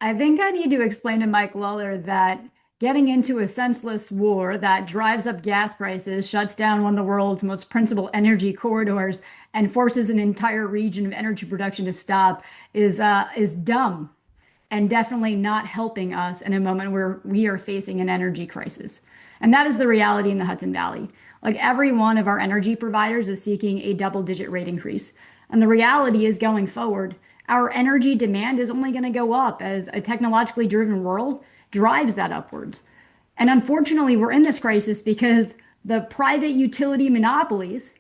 I think I need to explain to Mike Lawler that getting into a senseless war that drives up gas prices, shuts down one of the world's most principal energy corridors, and forces an entire region of energy production to stop is dumb and definitely not helping us in a moment where we are facing an energy crisis. And that is the reality in the Hudson Valley. Like every one of our energy providers is seeking a double-digit rate increase. And the reality is going forward, our energy demand is only going to go up as a technologically driven world drives that upwards. And unfortunately, we're in this crisis because the private utility monopolies,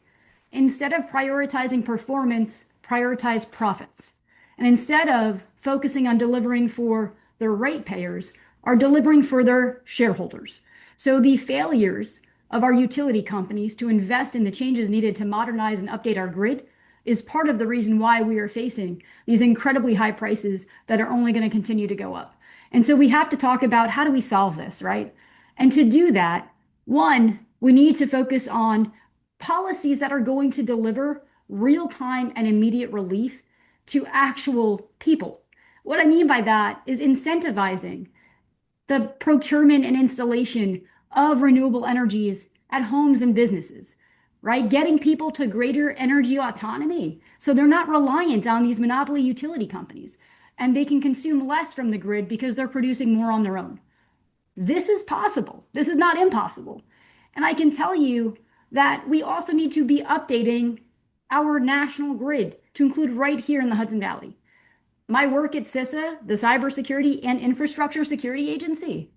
instead of prioritizing performance, prioritize profits. And instead of focusing on delivering for their ratepayers, are delivering for their shareholders. So the failures of our utility companies to invest in the changes needed to modernize and update our grid is part of the reason why we are facing these incredibly high prices that are only going to continue to go up. And so we have to talk about how do we solve this, right? And to do that, one, we need to focus on policies that are going to deliver real-time and immediate relief to actual people. What I mean by that is incentivizing the procurement and installation of renewable energies at homes and businesses, right? Getting people to greater energy autonomy so they're not reliant on these monopoly utility companies and they can consume less from the grid because they're producing more on their own. This is possible. This is not impossible. And I can tell you that we also need to be updating our national grid to include right here in the Hudson Valley. My work at CISA, the Cybersecurity and Infrastructure Security Agency,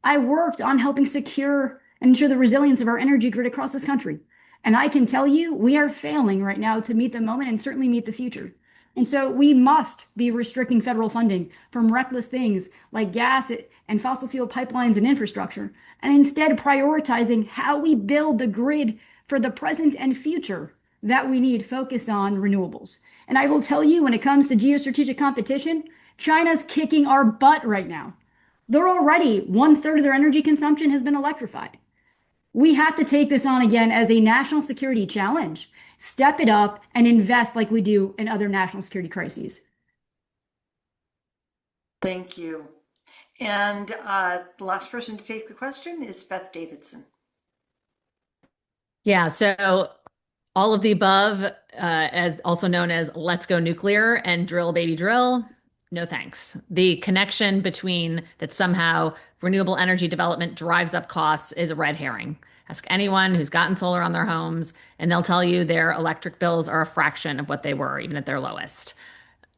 I worked on helping secure and ensure the resilience of our energy grid across this country. And I can tell you, we are failing right now to meet the moment and certainly meet the future. And so we must be restricting federal funding from reckless things like gas and fossil fuel pipelines and infrastructure, and instead prioritizing how we build the grid for the present and future that we need focused on renewables. And I will tell you, when it comes to geostrategic competition, China's kicking our butt right now. They're already 1/3 of their energy consumption has been electrified. We have to take this on again as a national security challenge, step it up, and invest like we do in other national security crises. Thank you. And the last person to take the question is Beth Davidson. Yeah, so all of the above, as also known as let's go nuclear and drill, baby, drill. No thanks. The connection between that somehow renewable energy development drives up costs is a red herring. Ask anyone who's gotten solar on their homes, and they'll tell you their electric bills are a fraction of what they were, even at their lowest.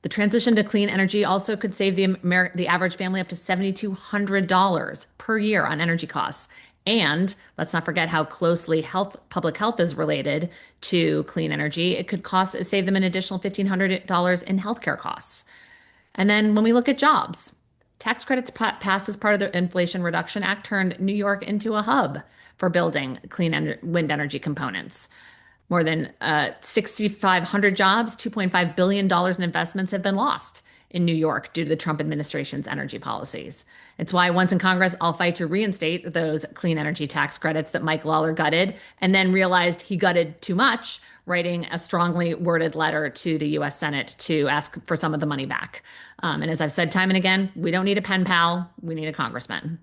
The transition to clean energy also could save the average family up to $7,200 per year on energy costs. And let's not forget how closely public health is related to clean energy. It could save them an additional $1,500 in healthcare costs. And then when we look at jobs, tax credits passed as part of the Inflation Reduction Act turned New York into a hub for building clean wind energy components. More than 6,500 jobs, $2.5 billion in investments have been lost in New York due to the Trump administration's energy policies. It's why once in Congress, I'll fight to reinstate those clean energy tax credits that Mike Lawler gutted and then realized he gutted too much, writing a strongly worded letter to the U.S. Senate to ask for some of the money back. And as I've said time and again, we don't need a pen pal, we need a congressman.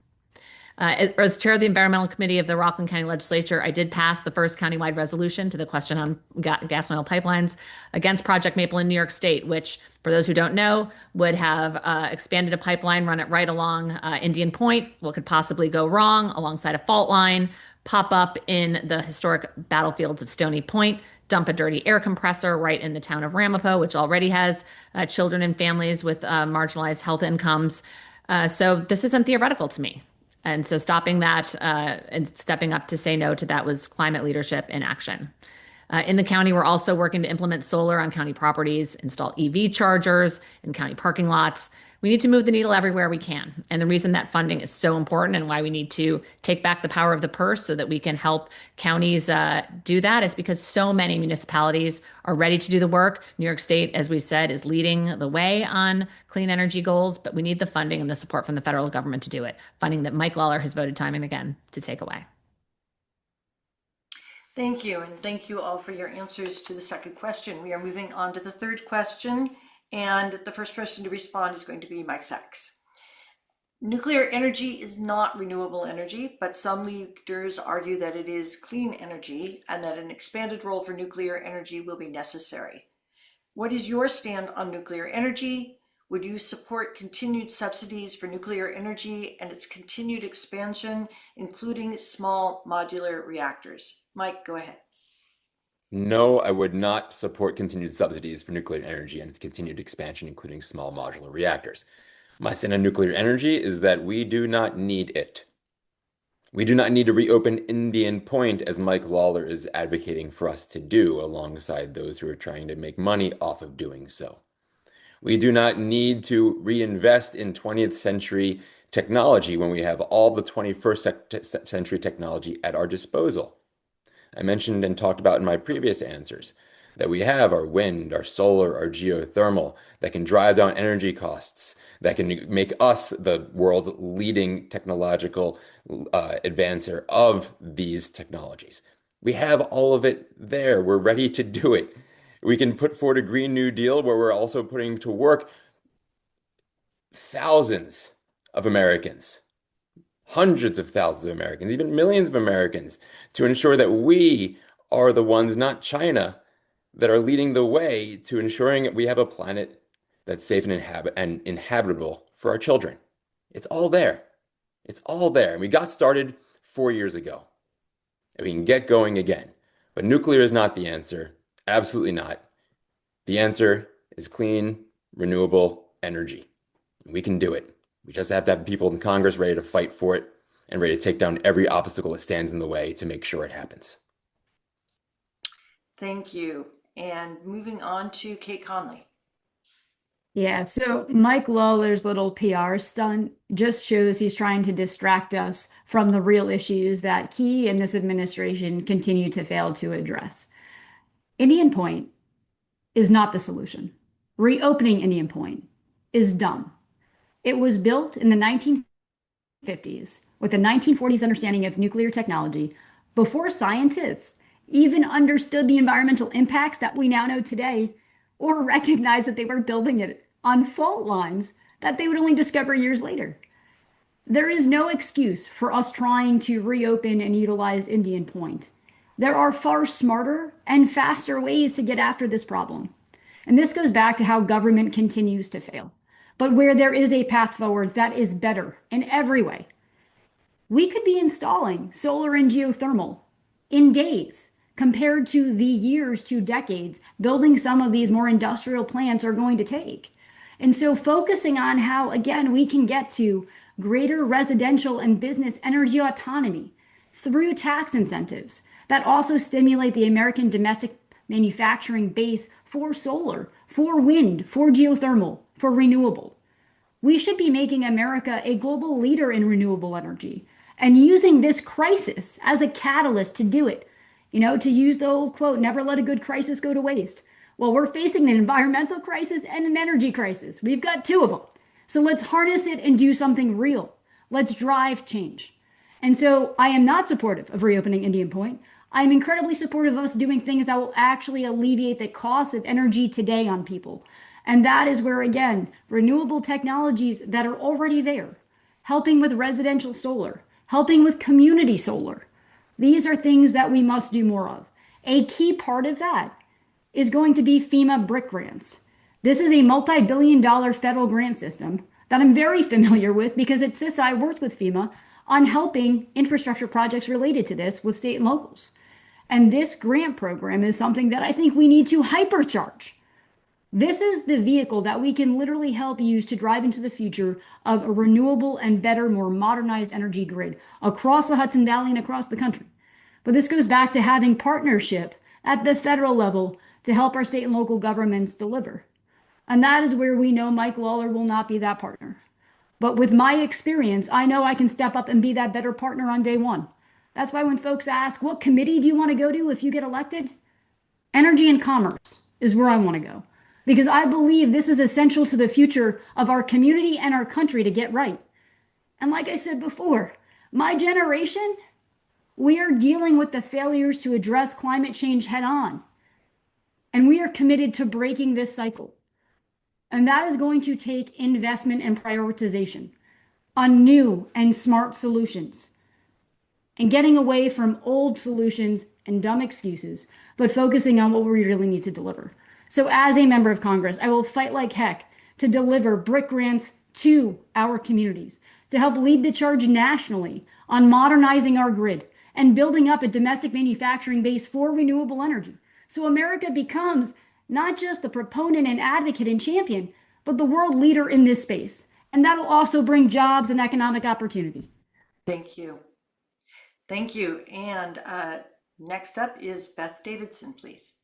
As chair of the environmental committee of the Rockland County Legislature, I did pass the first countywide resolution to the question on gas and oil pipelines against Project Maple in New York State, which, for those who don't know, would have expanded a pipeline, run it right along Indian Point. What could possibly go wrong alongside a fault line, pop up in the historic battlefields of Stony Point, dump a dirty air compressor right in the town of Ramapo, which already has children and families with marginalized health incomes. So this isn't theoretical to me. And so stopping that and stepping up to say no to that was climate leadership in action. In the county, we're also working to implement solar on county properties, install EV chargers in county parking lots. We need to move the needle everywhere we can. And the reason that funding is so important and why we need to take back the power of the purse so that we can help counties do that is because so many municipalities are ready to do the work. New York State, as we said, is leading the way on clean energy goals, but we need the funding and the support from the federal government to do it. Funding that Mike Lawler has voted time and again to take away. Thank you, and thank you all for your answers to the second question. We are moving on to the third question, and the first person to respond is going to be Mike Sachs. Nuclear energy is not renewable energy, but some leaders argue that it is clean energy and that an expanded role for nuclear energy will be necessary. What is your stand on nuclear energy? Would you support continued subsidies for nuclear energy and its continued expansion, including small modular reactors? Mike, go ahead. No, I would not support continued subsidies for nuclear energy and its continued expansion, including small modular reactors. My stand on nuclear energy is that we do not need it. We do not need to reopen Indian Point, as Mike Lawler is advocating for us to do, alongside those who are trying to make money off of doing so. We do not need to reinvest in 20th century technology when we have all the 21st century technology at our disposal. I mentioned and talked about in my previous answers that we have our wind, our solar, our geothermal that can drive down energy costs, that can make us the world's leading technological advancer of these technologies. We have all of it there. We're ready to do it. We can put forward a Green New Deal where we're also putting to work thousands of Americans, hundreds of thousands of Americans, even millions of Americans, to ensure that we are the ones, not China, that are leading the way to ensuring that we have a planet that's safe and inhabitable for our children. It's all there. It's all there. And we got started 4 years ago. And we can get going again. But nuclear is not the answer. Absolutely not. The answer is clean, renewable energy. We can do it. We just have to have people in Congress ready to fight for it and ready to take down every obstacle that stands in the way to make sure it happens. Thank you. And moving on to Kate Conley. Yeah, so Mike Lawler's little PR stunt just shows he's trying to distract us from the real issues that he and this administration continue to fail to address. Indian Point is not the solution. Reopening Indian Point is dumb. It was built in the 1950s with a 1940s understanding of nuclear technology before scientists even understood the environmental impacts that we now know today or recognized that they were building it on fault lines that they would only discover years later. There is no excuse for us trying to reopen and utilize Indian Point. There are far smarter and faster ways to get after this problem. And this goes back to how government continues to fail. But where there is a path forward that is better in every way, we could be installing solar and geothermal in days compared to the years to decades building some of these more industrial plants are going to take. And so focusing on how, again, we can get to greater residential and business energy autonomy through tax incentives that also stimulate the American domestic manufacturing base for solar, for wind, for geothermal, for renewable. We should be making America a global leader in renewable energy and using this crisis as a catalyst to do it. You know, to use the old quote, never let a good crisis go to waste. Well, we're facing an environmental crisis and an energy crisis. We've got two of them. So let's harness it and do something real. Let's drive change. And so I am not supportive of reopening Indian Point. I'm incredibly supportive of us doing things that will actually alleviate the cost of energy today on people. And that is where, again, renewable technologies that are already there, helping with residential solar, helping with community solar. These are things that we must do more of. A key part of that is going to be FEMA BRIC grants. This is a multi-billion-dollar federal grant system that I'm very familiar with because at CISA I worked with FEMA on helping infrastructure projects related to this with state and locals. And this grant program is something that I think we need to hypercharge. This is the vehicle that we can literally help use to drive into the future of a renewable and better, more modernized energy grid across the Hudson Valley and across the country. But this goes back to having partnership at the federal level to help our state and local governments deliver. And that is where we know Mike Lawler will not be that partner. But with my experience, I know I can step up and be that better partner on day one. That's why when folks ask, what committee do you want to go to if you get elected? Energy and Commerce is where I want to go, because I believe this is essential to the future of our community and our country to get right. And like I said before, my generation, we are dealing with the failures to address climate change head on. And we are committed to breaking this cycle. And that is going to take investment and prioritization on new and smart solutions, and getting away from old solutions and dumb excuses, but focusing on what we really need to deliver. So as a member of Congress, I will fight like heck to deliver BRIC grants to our communities, to help lead the charge nationally on modernizing our grid and building up a domestic manufacturing base for renewable energy. So America becomes not just the proponent and advocate and champion, but the world leader in this space. And that'll also bring jobs and economic opportunity. Thank you. Thank you. And next up is Beth Davidson, please.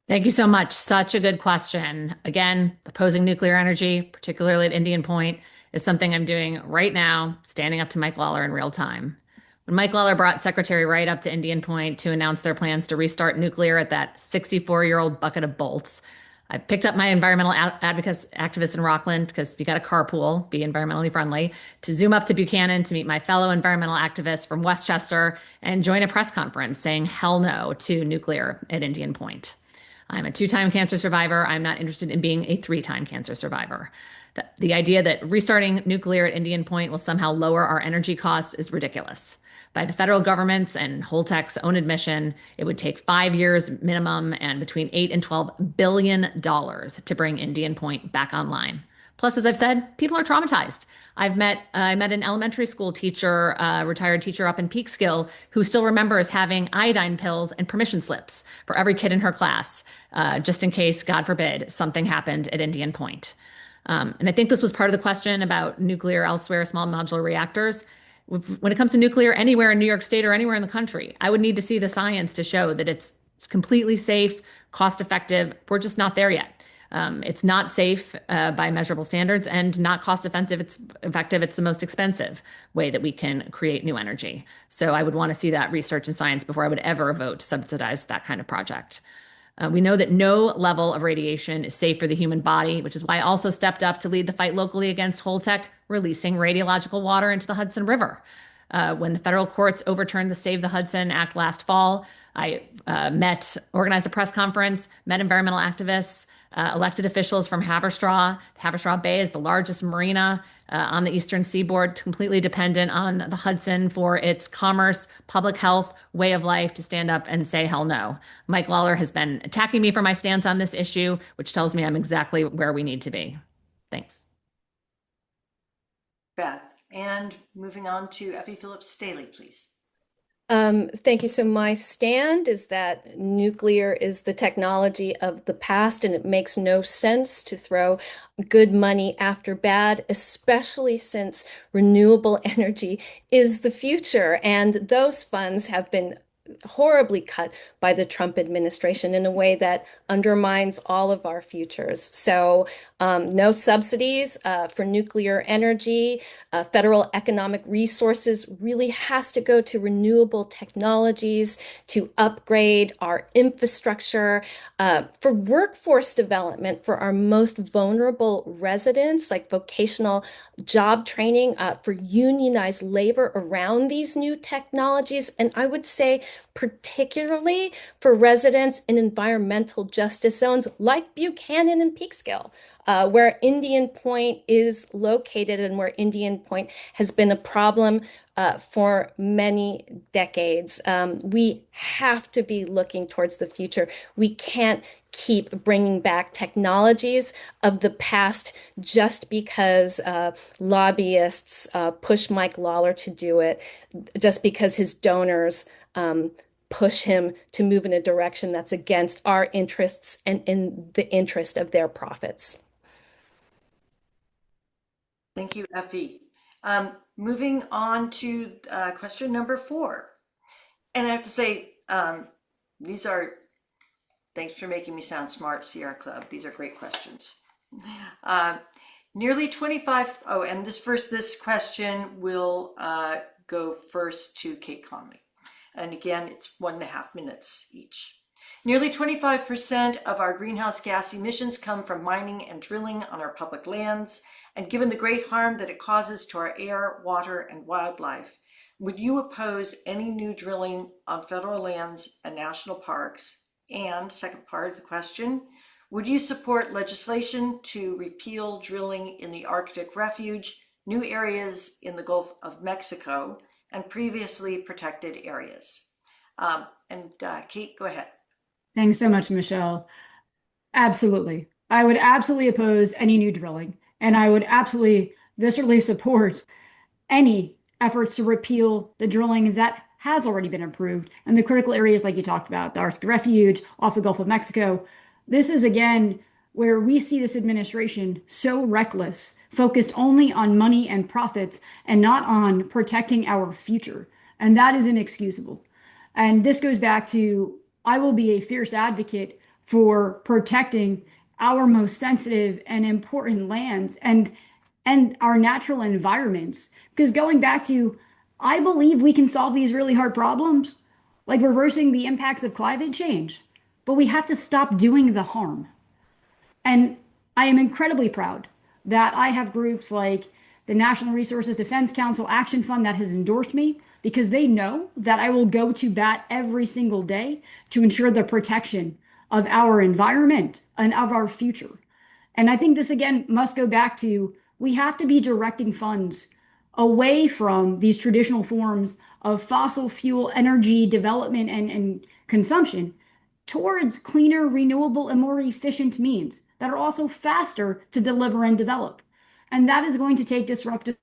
Thank you so much. Such a good question. Again, opposing nuclear energy, particularly at Indian Point, is something I'm doing right now, standing up to Mike Lawler in real time. When Mike Lawler brought Secretary Wright up to Indian Point to announce their plans to restart nuclear at that 64-year-old bucket of bolts, I picked up my environmental activist in Rockland, because we got a carpool, be environmentally friendly, to zoom up to Buchanan to meet my fellow environmental activists from Westchester and join a press conference saying hell no to nuclear at Indian Point. I'm a 2-time cancer survivor. I'm not interested in being a 3-time cancer survivor. The idea that restarting nuclear at Indian Point will somehow lower our energy costs is ridiculous. By the federal government's and Holtec's own admission, it would take 5 years minimum and between $8 and $12 billion to bring Indian Point back online. Plus, as I've said, people are traumatized. I met an elementary school teacher, retired teacher up in Peekskill, who still remembers having iodine pills and permission slips for every kid in her class, just in case, God forbid, something happened at Indian Point. And I think this was part of the question about nuclear elsewhere, small modular reactors. When it comes to nuclear anywhere in New York State or anywhere in the country, I would need to see the science to show that it's completely safe, cost effective. We're just not there yet. It's not safe by measurable standards and not cost effective. It's the most expensive way that we can create new energy. So I would want to see that research and science before I would ever vote to subsidize that kind of project. We know that no level of radiation is safe for the human body, which is why I also stepped up to lead the fight locally against Holtec releasing radiological water into the Hudson River. When the federal courts overturned the Save the Hudson Act last fall, I organized a press conference, met environmental activists, elected officials from Haverstraw. Haverstraw Bay is the largest marina on the eastern seaboard, completely dependent on the Hudson for its commerce, public health, way of life, to stand up and say hell no. Mike Lawler has been attacking me for my stance on this issue, which tells me I'm exactly where we need to be. Thanks. Beth, and moving on to Effie Phillips Staley, please. Thank you. So my stand is that nuclear is the technology of the past, and it makes no sense to throw good money after bad, especially since renewable energy is the future. And those funds have been horribly cut by the Trump administration in a way that undermines all of our futures. So no subsidies for nuclear energy. Federal economic resources really has to go to renewable technologies to upgrade our infrastructure, for workforce development for our most vulnerable residents, like vocational job training for unionized labor around these new technologies. And I would say particularly for residents in environmental justice zones like Buchanan and Peekskill, where Indian Point is located and where Indian Point has been a problem for many decades. We have to be looking towards the future. We can't keep bringing back technologies of the past just because lobbyists push Mike Lawler to do it, just because his donors push him to move in a direction that's against our interests and in the interest of their profits. Thank you, Effie. Moving on to question number 4. And I have to say, these are, thanks for making me sound smart, Sierra Club. These are great questions. Nearly 25, oh, and this question will go first to Kate Conley. And again, it's 1.5 minutes each. Nearly 25% of our greenhouse gas emissions come from mining and drilling on our public lands. And given the great harm that it causes to our air, water, and wildlife, would you oppose any new drilling on federal lands and national parks? And second part of the question, would you support legislation to repeal drilling in the Arctic refuge, new areas in the Gulf of Mexico, and previously protected areas? Kate, go ahead. Thanks so much, Michelle. Absolutely. I would absolutely oppose any new drilling, and I would absolutely viscerally support any efforts to repeal the drilling that has already been approved and the critical areas like you talked about, the Arctic refuge off the Gulf of Mexico. This is, again, where we see this administration so reckless, focused only on money and profits and not on protecting our future. And that is inexcusable. And this goes back to, I will be a fierce advocate for protecting our most sensitive and important lands and our natural environments. Because going back to, I believe we can solve these really hard problems, like reversing the impacts of climate change, but we have to stop doing the harm. And I am incredibly proud that I have groups like the National Resources Defense Council Action Fund that has endorsed me, because they know that I will go to bat every single day to ensure the protection of our environment and of our future. And I think this, again, must go back to, we have to be directing funds away from these traditional forms of fossil fuel energy development and consumption towards cleaner, renewable, and more efficient means that are also faster to deliver and develop. And that is going to take disruptive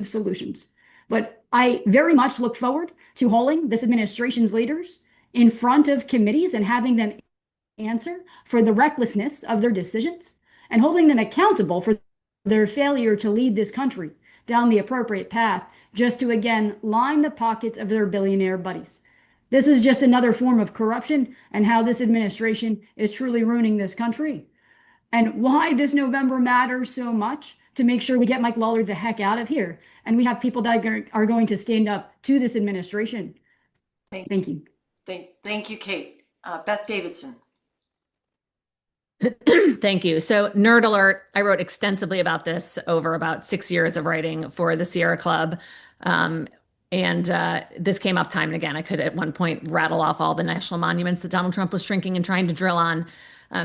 solutions. But I very much look forward to hauling this administration's leaders in front of committees and having them answer for the recklessness of their decisions and holding them accountable for their failure to lead this country down the appropriate path, just to, again, line the pockets of their billionaire buddies. This is just another form of corruption and how this administration is truly ruining this country. And why this November matters so much, to make sure we get Mike Lawler the heck out of here. And we have people that are going to stand up to this administration. Thank you. Thank you, Kate. Beth Davidson. Thank you. So, nerd alert, I wrote extensively about this over about 6 years of writing for the Sierra Club. This came up time and again. I could at one point rattle off all the national monuments that Donald Trump was shrinking and trying to drill on.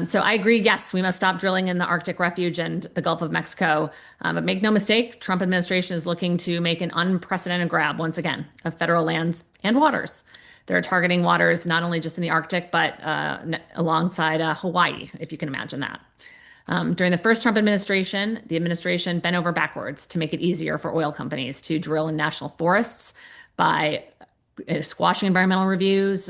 So I agree, yes, we must stop drilling in the Arctic refuge and the Gulf of Mexico. But make no mistake, Trump administration is looking to make an unprecedented grab once again of federal lands and waters. They're targeting waters not only just in the Arctic, but alongside Hawaii, if you can imagine that. During the first Trump administration, the administration bent over backwards to make it easier for oil companies to drill in national forests by squashing environmental reviews,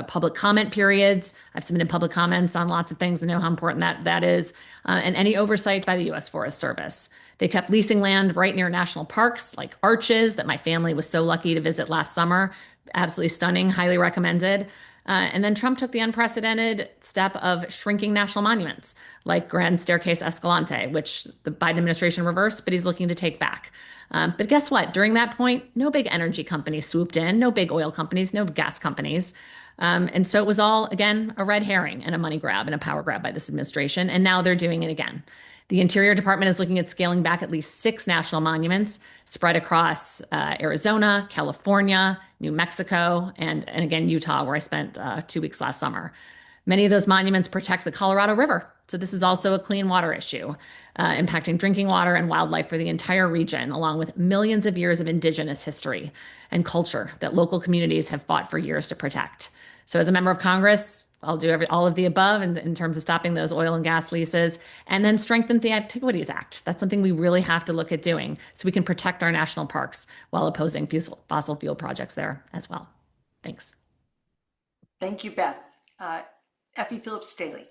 public comment periods. I've submitted public comments on lots of things and know how important that is, and any oversight by the U.S. Forest Service. They kept leasing land right near national parks like Arches that my family was so lucky to visit last summer. Absolutely stunning, highly recommended. And then Trump took the unprecedented step of shrinking national monuments like Grand Staircase Escalante, which the Biden administration reversed, but he's looking to take back. But guess what? During that point, no big energy companies swooped in, no big oil companies, no gas companies. And so it was all, again, a red herring and a money grab and a power grab by this administration. And now they're doing it again. The Interior Department is looking at scaling back at least 6 national monuments spread across Arizona, California, New Mexico, and again, Utah, where I spent 2 weeks last summer. Many of those monuments protect the Colorado River. So this is also a clean water issue, impacting drinking water and wildlife for the entire region, along with millions of years of indigenous history and culture that local communities have fought for years to protect. So as a member of Congress, I'll do all of the above in terms of stopping those oil and gas leases and then strengthen the Antiquities Act. That's something we really have to look at doing so we can protect our national parks while opposing fossil fuel projects there as well. Thanks. Thank you, Beth. Effie Phillips Staley.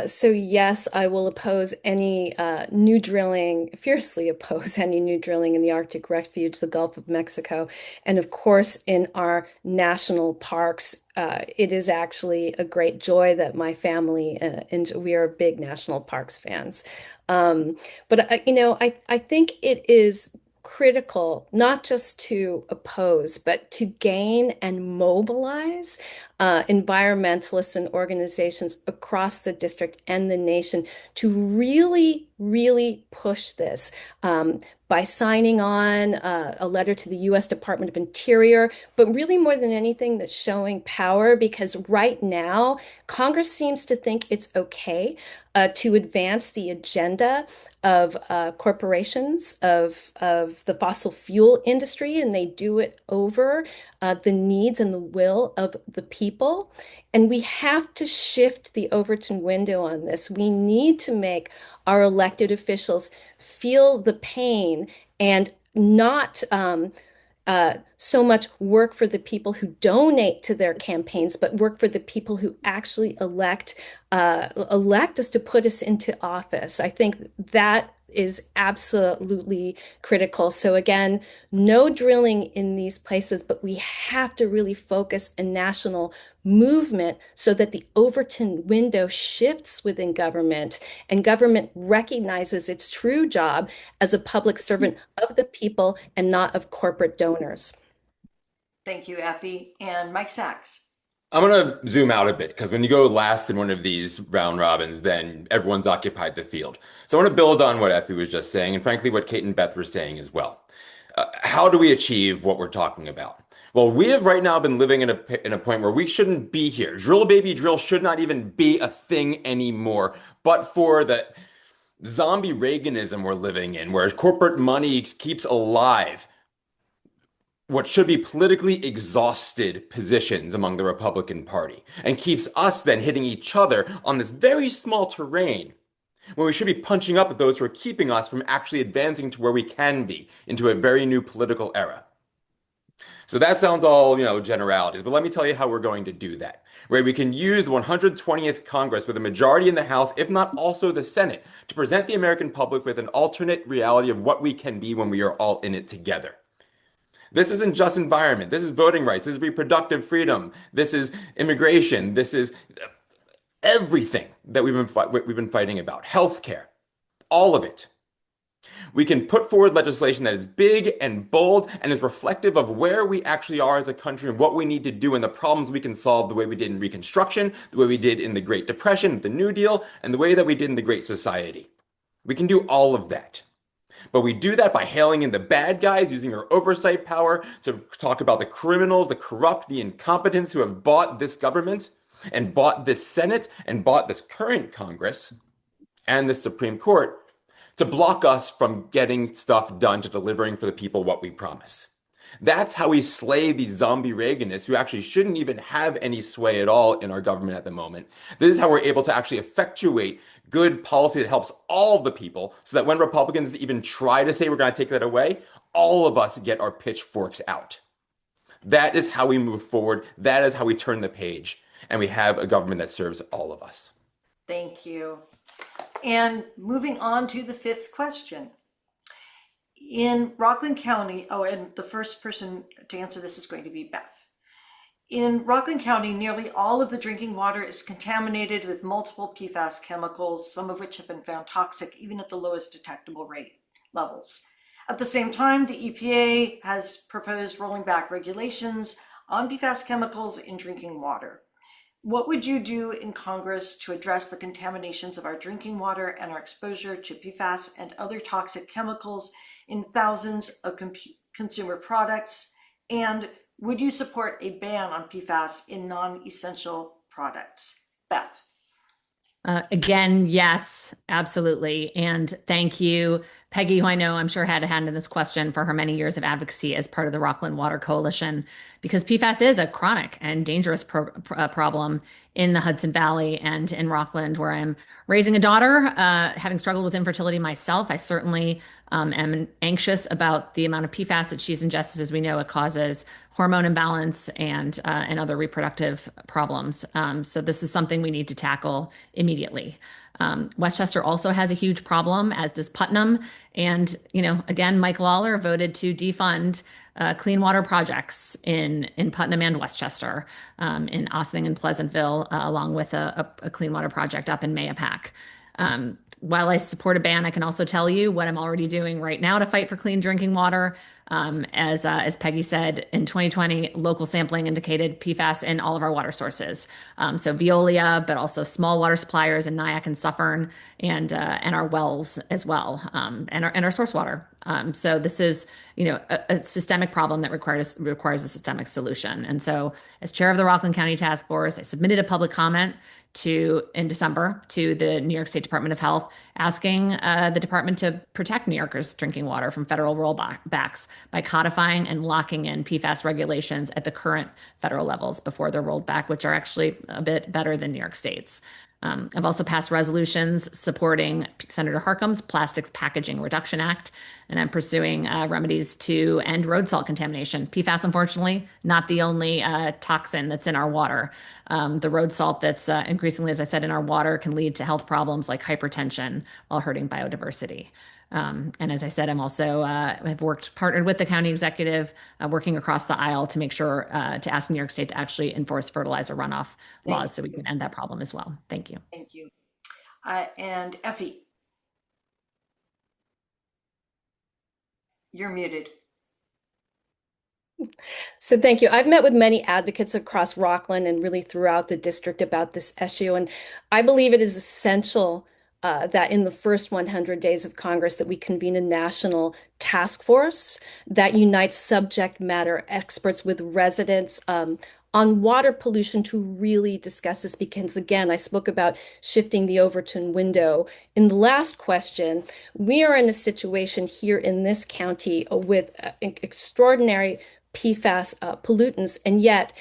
So yes, I will oppose any new drilling, fiercely oppose any new drilling in the Arctic refuge, the Gulf of Mexico, and of course in our national parks. It is actually a great joy that my family and we are big national parks fans. But I think it is critical not just to oppose, but to gain and mobilize environmentalists and organizations across the district and the nation to really, really push this by signing on a letter to the U.S. Department of Interior, but really more than anything, that's showing power because right now Congress seems to think it's okay to advance the agenda of corporations, of the fossil fuel industry, and they do it over the needs and the will of the people. And we have to shift the Overton window on this. We need to make our elected officials feel the pain and not so much work for the people who donate to their campaigns, but work for the people who actually elect us to put us into office. I think that is absolutely critical. So again, no drilling in these places, but we have to really focus a national movement so that the Overton window shifts within government and government recognizes its true job as a public servant of the people and not of corporate donors. Thank you, Effie. And Mike Sachs. I'm going to zoom out a bit because when you go last in one of these round robins, then everyone's occupied the field. So I want to build on what Effie was just saying, and frankly, what Kate and Beth were saying as well. How do we achieve what we're talking about? Well, we have right now been living in a point where we shouldn't be here. Drill, baby, drill should not even be a thing anymore, but for the zombie Reaganism we're living in, where corporate money keeps alive what should be politically exhausted positions among the Republican Party and keeps us then hitting each other on this very small terrain when we should be punching up at those who are keeping us from actually advancing to where we can be into a very new political era. So that sounds all, generalities, but let me tell you how we're going to do that. Where we can use the 120th Congress with a majority in the House, if not also the Senate, to present the American public with an alternate reality of what we can be when we are all in it together. This isn't just environment. This is voting rights. This is reproductive freedom. This is immigration. This is everything that we've been fighting about. Healthcare, all of it. We can put forward legislation that is big and bold and is reflective of where we actually are as a country and what we need to do and the problems we can solve the way we did in Reconstruction, the way we did in the Great Depression, the New Deal, and the way that we did in the Great Society. We can do all of that. But we do that by hailing in the bad guys, using our oversight power to talk about the criminals, the corrupt, the incompetents who have bought this government and bought this Senate and bought this current Congress and the Supreme Court to block us from getting stuff done, to delivering for the people what we promise. That's how we slay these zombie Reaganists who actually shouldn't even have any sway at all in our government at the moment. This is how we're able to actually effectuate good policy that helps all of the people so that when Republicans even try to say we're going to take that away, all of us get our pitchforks out. That is how we move forward. That is how we turn the page. And we have a government that serves all of us. Thank you. And moving on to the fifth question. In Rockland County, and the first person to answer this is going to be Beth. In Rockland County, nearly all of the drinking water is contaminated with multiple PFAS chemicals, some of which have been found toxic even at the lowest detectable rate levels. At the same time, the EPA has proposed rolling back regulations on PFAS chemicals in drinking water. What would you do in Congress to address the contaminations of our drinking water and our exposure to PFAS and other toxic chemicals in thousands of consumer products? And would you support a ban on PFAS in non-essential products? Beth. Again, yes, absolutely. And thank you, Peggy, who I know I'm sure had a hand in this question for her many years of advocacy as part of the Rockland Water Coalition, because PFAS is a chronic and dangerous problem in the Hudson Valley and in Rockland, where I'm raising a daughter, having struggled with infertility myself. I certainly am anxious about the amount of PFAS that she's ingested. As we know, it causes hormone imbalance and other reproductive problems. So this is something we need to tackle immediately. Westchester also has a huge problem, as does Putnam. And, again, Mike Lawler voted to defund clean water projects in Putnam and Westchester, in Ossining and Pleasantville, along with a clean water project up in Mayapack. While I support a ban, I can also tell you what I'm already doing right now to fight for clean drinking water. As Peggy said, in 2020, local sampling indicated PFAS in all of our water sources. So Veolia, but also small water suppliers in Nyack and Suffern, and our wells as well, and our source water. So this is, a systemic problem that requires a systemic solution. And so, as chair of the Rockland County Task Force, I submitted a public comment in December to the New York State Department of Health, asking the department to protect New Yorkers' drinking water from federal rollbacks by codifying and locking in PFAS regulations at the current federal levels before they're rolled back, which are actually a bit better than New York State's. I've also passed resolutions supporting Senator Harkin's Plastics Packaging Reduction Act, and I'm pursuing remedies to end road salt contamination. PFAS, unfortunately, not the only toxin that's in our water. The road salt that's increasingly, as I said, in our water can lead to health problems like hypertension while hurting biodiversity. And as I said, I'm also have partnered with the county executive, working across the aisle to make sure to ask New York State to actually enforce fertilizer runoff laws so we can end that problem as well. Thank you. Thank you. And Effie, you're muted. So thank you. I've met with many advocates across Rockland and really throughout the district about this issue, and I believe it is essential that in the first 100 days of Congress that we convene a national task force that unites subject matter experts with residents on water pollution to really discuss this. Because again, I spoke about shifting the Overton window. In the last question, we are in a situation here in this county with extraordinary PFAS pollutants, and yet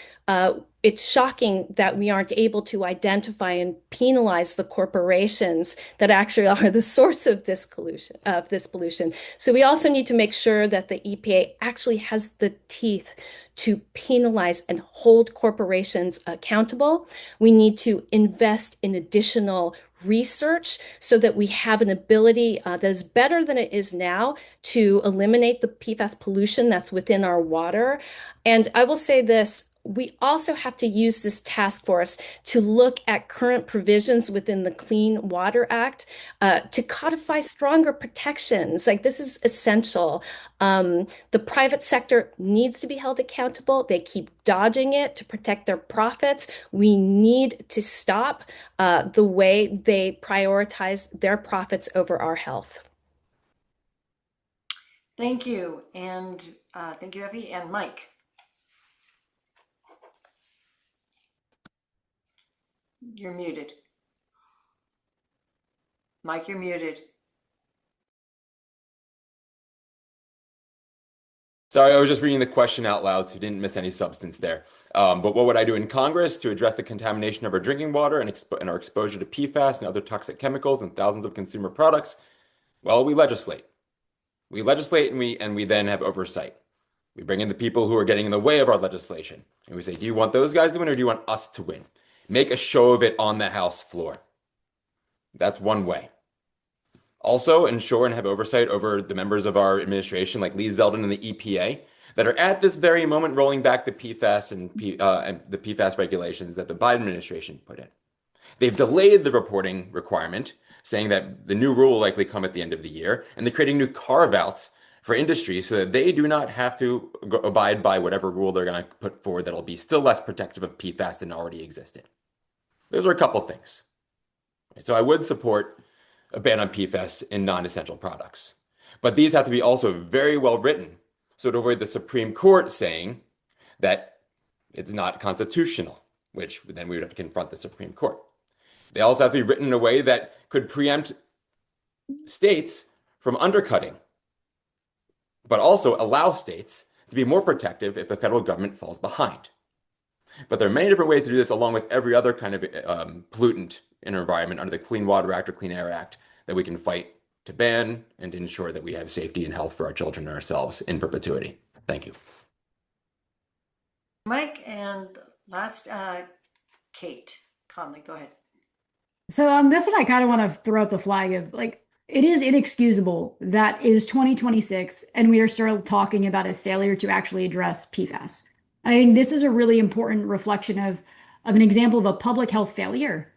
it's shocking that we aren't able to identify and penalize the corporations that actually are the source of this pollution. So we also need to make sure that the EPA actually has the teeth to penalize and hold corporations accountable. We need to invest in additional research so that we have an ability that is better than it is now to eliminate the PFAS pollution that's within our water. And I will say this, we also have to use this task force to look at current provisions within the Clean Water Act to codify stronger protections. Like, this is essential. The private sector needs to be held accountable. They keep dodging it to protect their profits. We need to stop the way they prioritize their profits over our health. Thank you. And thank you, Effie. And Mike. You're muted. Mike, you're muted. Sorry, I was just reading the question out loud, so you didn't miss any substance there. But what would I do in Congress to address the contamination of our drinking water and our exposure to PFAS and other toxic chemicals in thousands of consumer products? Well, we legislate. We legislate and we then have oversight. We bring in the people who are getting in the way of our legislation. And we say, do you want those guys to win or do you want us to win? Make a show of it on the House floor. That's one way. Also, ensure and have oversight over the members of our administration, like Lee Zeldin and the EPA, that are at this very moment rolling back the PFAS and the PFAS regulations that the Biden administration put in. They've delayed the reporting requirement, saying that the new rule will likely come at the end of the year, and they're creating new carve-outs for industry so that they do not have to abide by whatever rule they're going to put forward that'll be still less protective of PFAS than already existed. Those are a couple things. So I would support a ban on PFAS in non-essential products. But these have to be also very well written so to avoid the Supreme Court saying that it's not constitutional, which then we would have to confront the Supreme Court. They also have to be written in a way that could preempt states from undercutting, but also allow states to be more protective if the federal government falls behind. But there are many different ways to do this, along with every other kind of pollutant in our environment under the Clean Water Act or Clean Air Act that we can fight to ban and to ensure that we have safety and health for our children and ourselves in perpetuity. Thank you. Mike, and last, Kate Conley, go ahead. So this one I kind of want to throw up the flag of like, it is inexcusable that it is 2026 and we are still talking about a failure to actually address PFAS. I think this is a really important reflection of an example of a public health failure,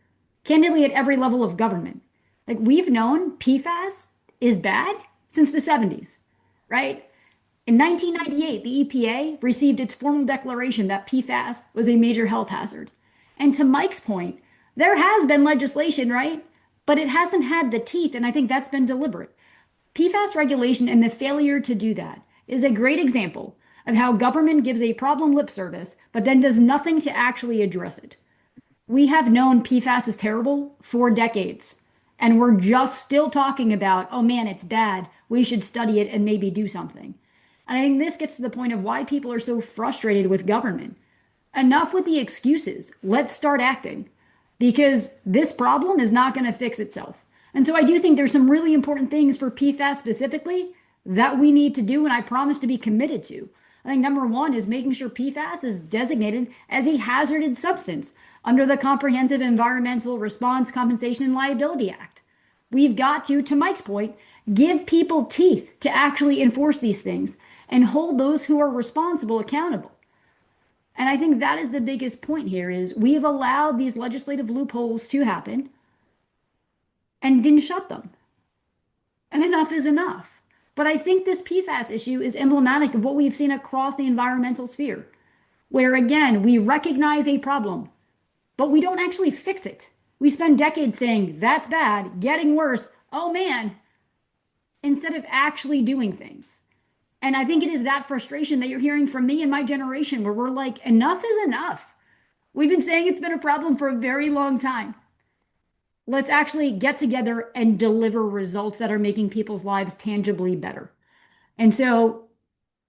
candidly at every level of government. Like we've known PFAS is bad since the 70s, right? In 1998, the EPA received its formal declaration that PFAS was a major health hazard. And to Mike's point, there has been legislation, right? But it hasn't had the teeth, and I think that's been deliberate. PFAS regulation and the failure to do that is a great example of how government gives a problem lip service, but then does nothing to actually address it. We have known PFAS is terrible for decades, and we're just still talking about, oh man, it's bad. We should study it and maybe do something. And I think this gets to the point of why people are so frustrated with government. Enough with the excuses. Let's start acting. Because this problem is not going to fix itself. And so I do think there's some really important things for PFAS specifically that we need to do, and I promise to be committed to. I think number one is making sure PFAS is designated as a hazardous substance under the Comprehensive Environmental Response, Compensation, and Liability Act. We've got to Mike's point, give people teeth to actually enforce these things and hold those who are responsible accountable. And I think that is the biggest point here is we have allowed these legislative loopholes to happen and didn't shut them. And enough is enough. But I think this PFAS issue is emblematic of what we've seen across the environmental sphere, where again, we recognize a problem, but we don't actually fix it. We spend decades saying, that's bad, getting worse, oh man, instead of actually doing things. And I think it is that frustration that you're hearing from me and my generation, where we're like, enough is enough. We've been saying it's been a problem for a very long time. Let's actually get together and deliver results that are making people's lives tangibly better. And so,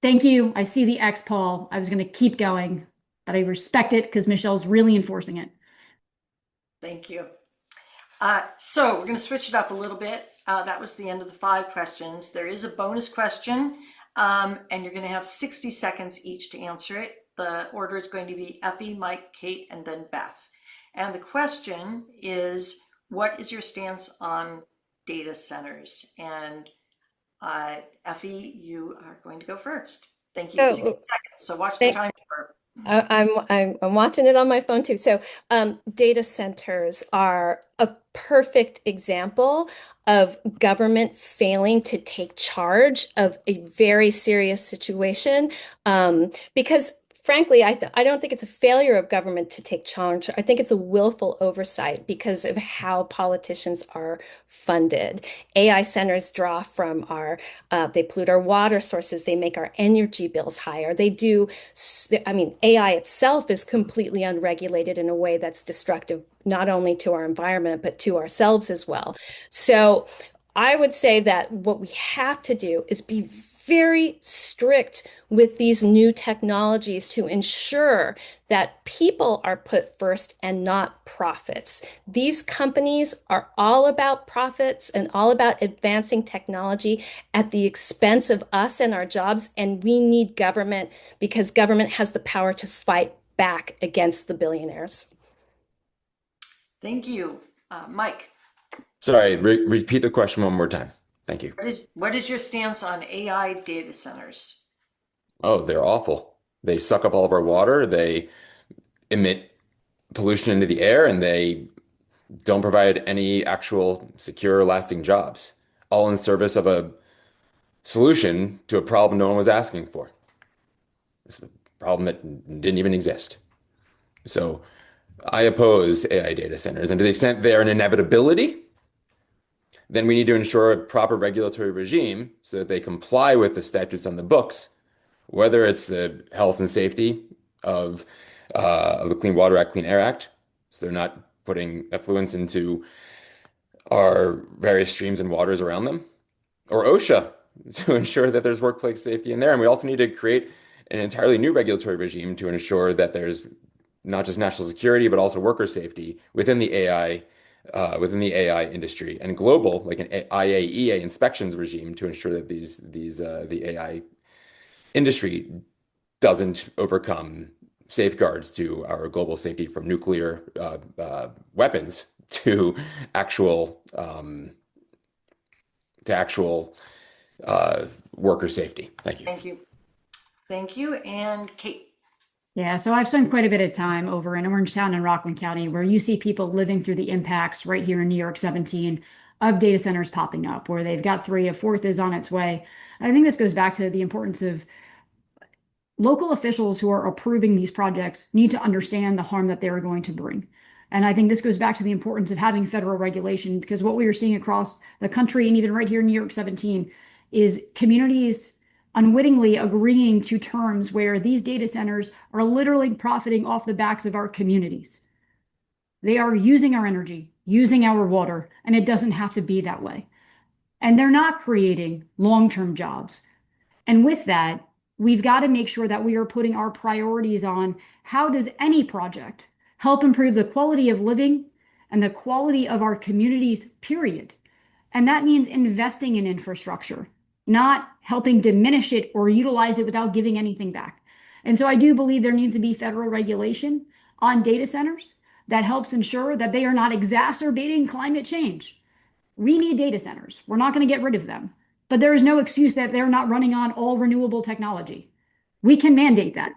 thank you. I see the X, Paul. I was going to keep going, but I respect it because Michelle's really enforcing it. Thank you. So we're going to switch it up a little bit. That was the end of the 5 questions. There is a bonus question. And you're going to have 60 seconds each to answer it. The order is going to be Effie, Mike, Kate, and then Beth. And the question is, what is your stance on data centers? And Effie, you are going to go first. Thank you. 60 seconds. So watch the time. I'm watching it on my phone too. So data centers are a perfect example of government failing to take charge of a very serious situation, because frankly, I don't think it's a failure of government to take charge. I think it's a willful oversight because of how politicians are funded. AI centers draw from they pollute our water sources. They make our energy bills higher. AI itself is completely unregulated in a way that's destructive, not only to our environment, but to ourselves as well. So I would say that what we have to do is be very strict with these new technologies to ensure that people are put first and not profits. These companies are all about profits and all about advancing technology at the expense of us and our jobs. And we need government because government has the power to fight back against the billionaires. Thank you. Mike. Sorry, repeat the question one more time. Thank you. What is your stance on AI data centers? Oh, they're awful. They suck up all of our water. They emit pollution into the air, and they don't provide any actual secure, lasting jobs, all in service of a solution to a problem no one was asking for. It's a problem that didn't even exist. So I oppose AI data centers, and to the extent they're an inevitability, then we need to ensure a proper regulatory regime so that they comply with the statutes on the books, whether it's the health and safety of the Clean Water Act, Clean Air Act, so they're not putting effluents into our various streams and waters around them, or OSHA to ensure that there's workplace safety in there. And we also need to create an entirely new regulatory regime to ensure that there's not just national security, but also worker safety within the AI industry and global, like an IAEA inspections regime to ensure that the AI industry doesn't overcome safeguards to our global safety from nuclear weapons to actual worker safety. Thank you. Thank you. Thank you. And Kate. Yeah, so I've spent quite a bit of time over in Orangetown and Rockland County where you see people living through the impacts right here in New York 17 of data centers popping up, where they've got three, a fourth is on its way. And I think this goes back to the importance of local officials who are approving these projects need to understand the harm that they are going to bring. And I think this goes back to the importance of having federal regulation, because what we are seeing across the country and even right here in New York 17 is communities unwittingly agreeing to terms where these data centers are literally profiting off the backs of our communities. They are using our energy, using our water, and it doesn't have to be that way. And they're not creating long-term jobs. And with that, we've got to make sure that we are putting our priorities on how does any project help improve the quality of living and the quality of our communities, period. And that means investing in infrastructure, not helping diminish it or utilize it without giving anything back. And so I do believe there needs to be federal regulation on data centers that helps ensure that they are not exacerbating climate change. We need data centers. We're not going to get rid of them. But there is no excuse that they're not running on all renewable technology. We can mandate that.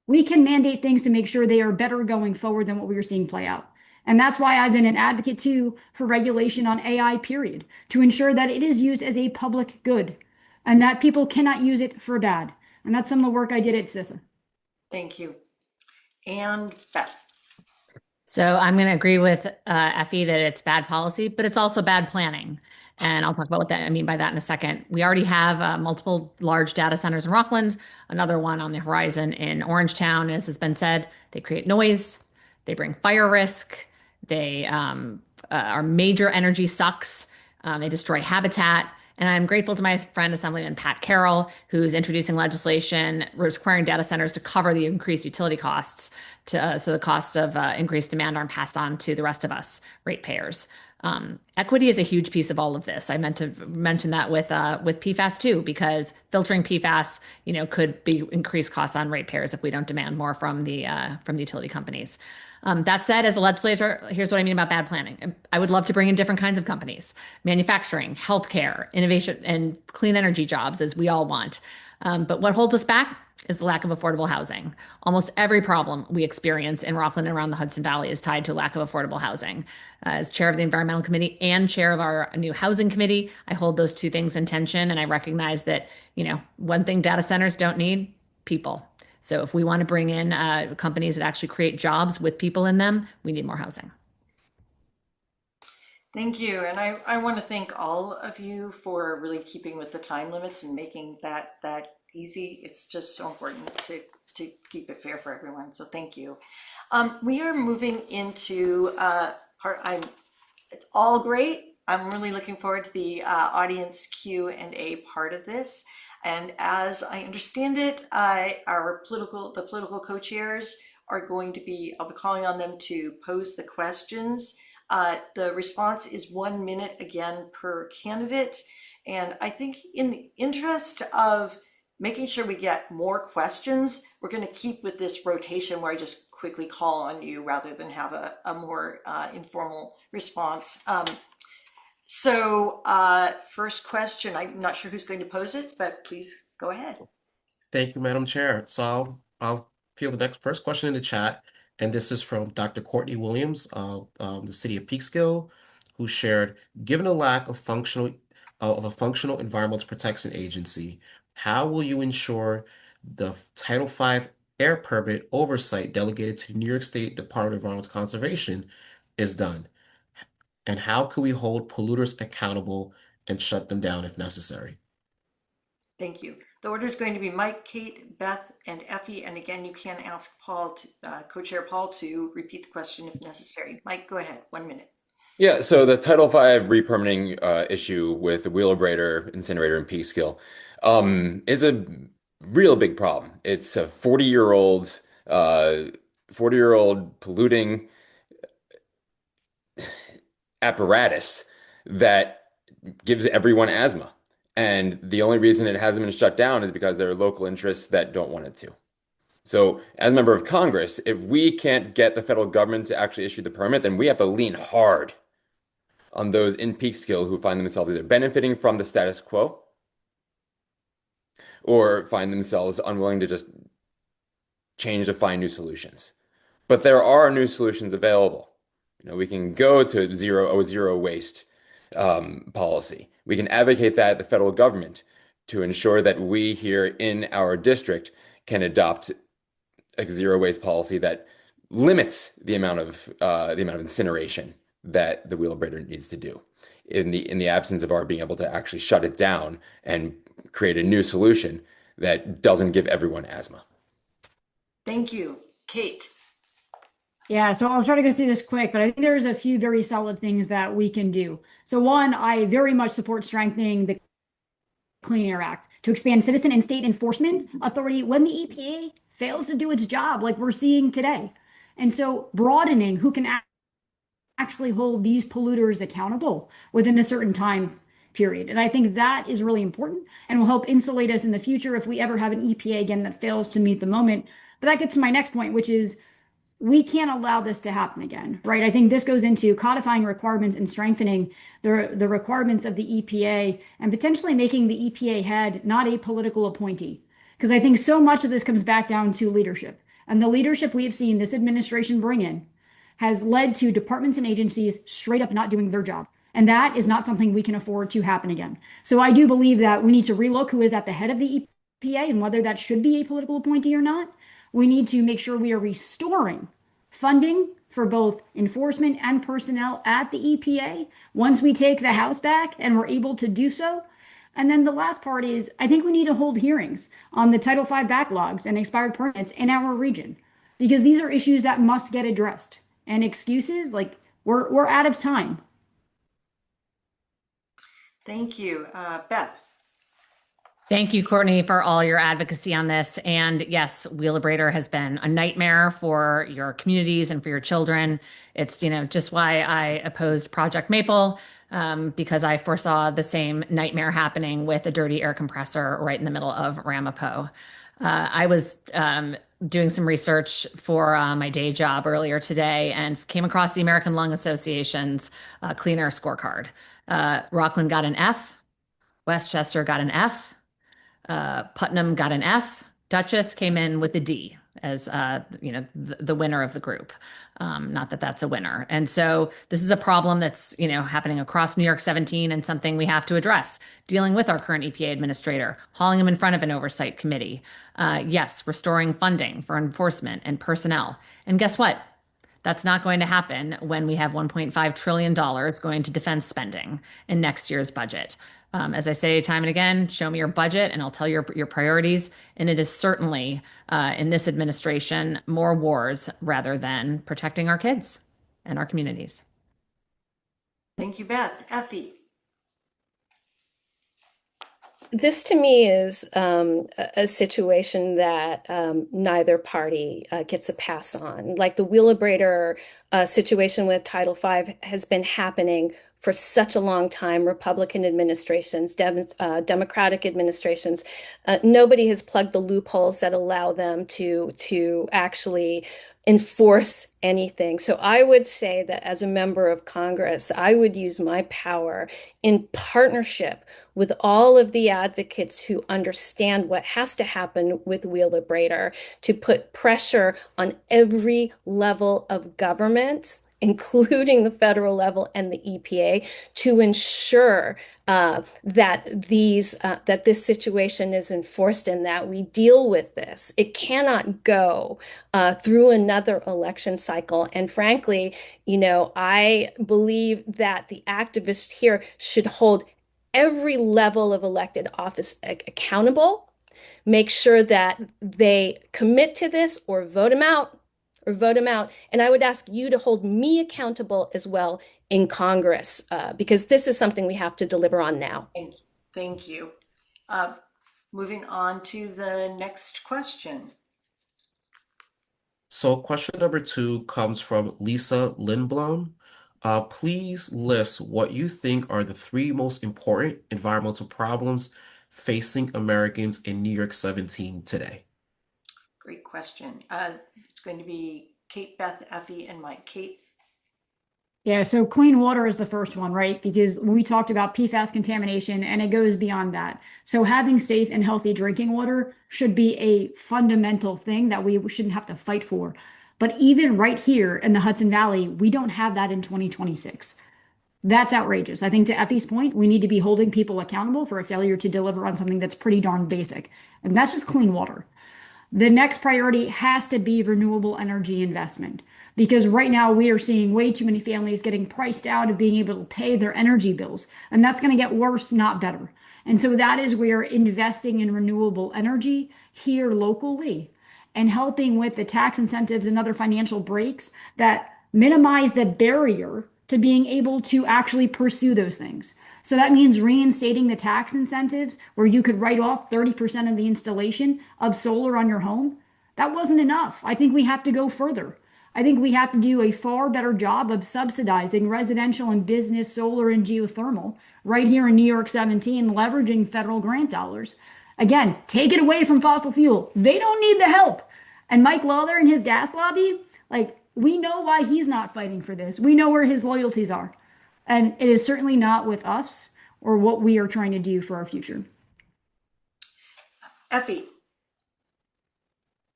We can mandate things to make sure they are better going forward than what we are seeing play out. And that's why I've been an advocate too for regulation on AI, period, to ensure that it is used as a public good and that people cannot use it for bad. And that's some of the work I did at CISA. Thank you. And Beth. So I'm going to agree with Effie that it's bad policy, but it's also bad planning. And I'll talk about what that I mean by that in a second. We already have multiple large data centers in Rockland, another one on the horizon in Orangetown. As has been said, they create noise, they bring fire risk, they are major energy sucks, they destroy habitat. And I'm grateful to my friend Assemblyman Pat Carroll, who's introducing legislation requiring data centers to cover the increased utility costs, so the costs of increased demand aren't passed on to the rest of us ratepayers. Equity is a huge piece of all of this. I meant to mention that with PFAS too, because filtering PFAS, could be increased costs on ratepayers if we don't demand more from the utility companies. That said, as a legislator, here's what I mean about bad planning. I would love to bring in different kinds of companies, manufacturing, healthcare, innovation, and clean energy jobs, as we all want. But what holds us back is the lack of affordable housing. Almost every problem we experience in Rockland and around the Hudson Valley is tied to a lack of affordable housing. As chair of the Environmental Committee and chair of our new Housing Committee, I hold those two things in tension, and I recognize that, one thing data centers don't need, people. So if we want to bring in companies that actually create jobs with people in them, we need more housing. Thank you. And I want to thank all of you for really keeping with the time limits and making that easy. It's just so important to keep it fair for everyone. So thank you. We are moving into it's all great. I'm really looking forward to the audience Q&A part of this. And as I understand it, the political co-chairs are going to I'll be calling on them to pose the questions. The response is 1 minute again per candidate. And I think in the interest of making sure we get more questions, we're going to keep with this rotation where I just quickly call on you rather than have a more informal response. So first question, I'm not sure who's going to pose it, but please go ahead. Thank you, Madam Chair. So I'll field the first question in the chat, and this is from Dr. Courtney Williams of the city of Peekskill, who shared, given a lack of a functional environmental protection agency, how will you ensure the Title V air permit oversight delegated to New York State Department of Environmental Conservation is done? And how can we hold polluters accountable and shut them down if necessary? Thank you. The order is going to be Mike, Kate, Beth, and Effie. And again, you can ask Paul, Co-Chair Paul, to repeat the question if necessary. Mike, go ahead. 1 minute. Yeah, so the Title V re-permitting issue with the Wheelabrator incinerator in Peekskill is a real big problem. It's a 40-year-old polluting apparatus that gives everyone asthma. And the only reason it hasn't been shut down is because there are local interests that don't want it to. So, as a member of Congress, if we can't get the federal government to actually issue the permit, then we have to lean hard on those in Peekskill who find themselves either benefiting from the status quo or find themselves unwilling to just change to find new solutions. But there are new solutions available. We can go to zero waste policy. We can advocate that at the federal government to ensure that we here in our district can adopt a zero waste policy that limits the amount of incineration that the Wheelabrator needs to do in the absence of our being able to actually shut it down and create a new solution that doesn't give everyone asthma. Thank you. Kate. Yeah, so I'll try to go through this quick, but I think there's a few very solid things that we can do. So one, I very much support strengthening the Clean Air Act to expand citizen and state enforcement authority when the EPA fails to do its job, like we're seeing today. And so broadening who can actually hold these polluters accountable within a certain time period. And I think that is really important and will help insulate us in the future if we ever have an EPA again that fails to meet the moment. But that gets to my next point, which is we can't allow this to happen again, right? I think this goes into codifying requirements and strengthening the requirements of the EPA and potentially making the EPA head not a political appointee. Because I think so much of this comes back down to leadership. And the leadership we have seen this administration bring in has led to departments and agencies straight up not doing their job. And that is not something we can afford to happen again. So I do believe that we need to relook who is at the head of the EPA and whether that should be a political appointee or not. We need to make sure we are restoring funding for both enforcement and personnel at the EPA once we take the House back and we're able to do so. And then the last part is I think we need to hold hearings on the Title V backlogs and expired permits in our region because these are issues that must get addressed. And excuses, like we're out of time. Thank you. Beth. Thank you, Courtney, for all your advocacy on this. And yes, Wheelabrator has been a nightmare for your communities and for your children. It's, just why I opposed Project Maple, because I foresaw the same nightmare happening with a dirty air compressor right in the middle of Ramapo. I was doing some research for my day job earlier today and came across the American Lung Association's Clean Air Scorecard. Rockland got an F, Westchester got an F, Putnam got an F. Dutchess came in with a D as the winner of the group. Not that that's a winner. And so this is a problem that's happening across New York 17 and something we have to address. Dealing with our current EPA administrator, hauling him in front of an oversight committee. Yes, restoring funding for enforcement and personnel. And guess what? That's not going to happen when we have $1.5 trillion going to defense spending in next year's budget. As I say time and again, show me your budget and I'll tell you your priorities. And it is certainly in this administration more wars rather than protecting our kids and our communities. Thank you, Beth. Effie. This to me is a situation that neither party gets a pass on. Like the Wheelabrator situation with Title V has been happening for such a long time. Republican administrations, Democratic administrations, nobody has plugged the loopholes that allow them to actually enforce anything. So I would say that as a member of Congress, I would use my power in partnership with all of the advocates who understand what has to happen with Wheelabrator to put pressure on every level of government including the federal level and the EPA, to ensure that this situation is enforced and that we deal with this. It cannot go through another election cycle. And frankly, I believe that the activists here should hold every level of elected office accountable, make sure that they commit to this or vote them out or vote them out. And I would ask you to hold me accountable as well in Congress, because this is something we have to deliver on now. Thank you. Moving on to the next question. So question number 2 comes from Lisa Lindblom. Please list what you think are the 3 most important environmental problems facing Americans in New York 17 today. Great question. It's going to be Kate, Beth, Effie, and Mike. Kate. Yeah, so clean water is the first one, right? Because we talked about PFAS contamination and it goes beyond that. So having safe and healthy drinking water should be a fundamental thing that we shouldn't have to fight for. But even right here in the Hudson Valley, we don't have that in 2026. That's outrageous. I think to Effie's point, we need to be holding people accountable for a failure to deliver on something that's pretty darn basic. And that's just clean water. The next priority has to be renewable energy investment because right now we are seeing way too many families getting priced out of being able to pay their energy bills. And that's going to get worse, not better. And so that is where investing in renewable energy here locally and helping with the tax incentives and other financial breaks that minimize the barrier to being able to actually pursue those things. So that means reinstating the tax incentives where you could write off 30% of the installation of solar on your home. That wasn't enough. I think we have to go further. I think we have to do a far better job of subsidizing residential and business solar and geothermal right here in New York 17, leveraging federal grant dollars. Again, take it away from fossil fuel. They don't need the help. And Mike Lawler and his gas lobby, we know why he's not fighting for this. We know where his loyalties are. And it is certainly not with us or what we are trying to do for our future. Effie.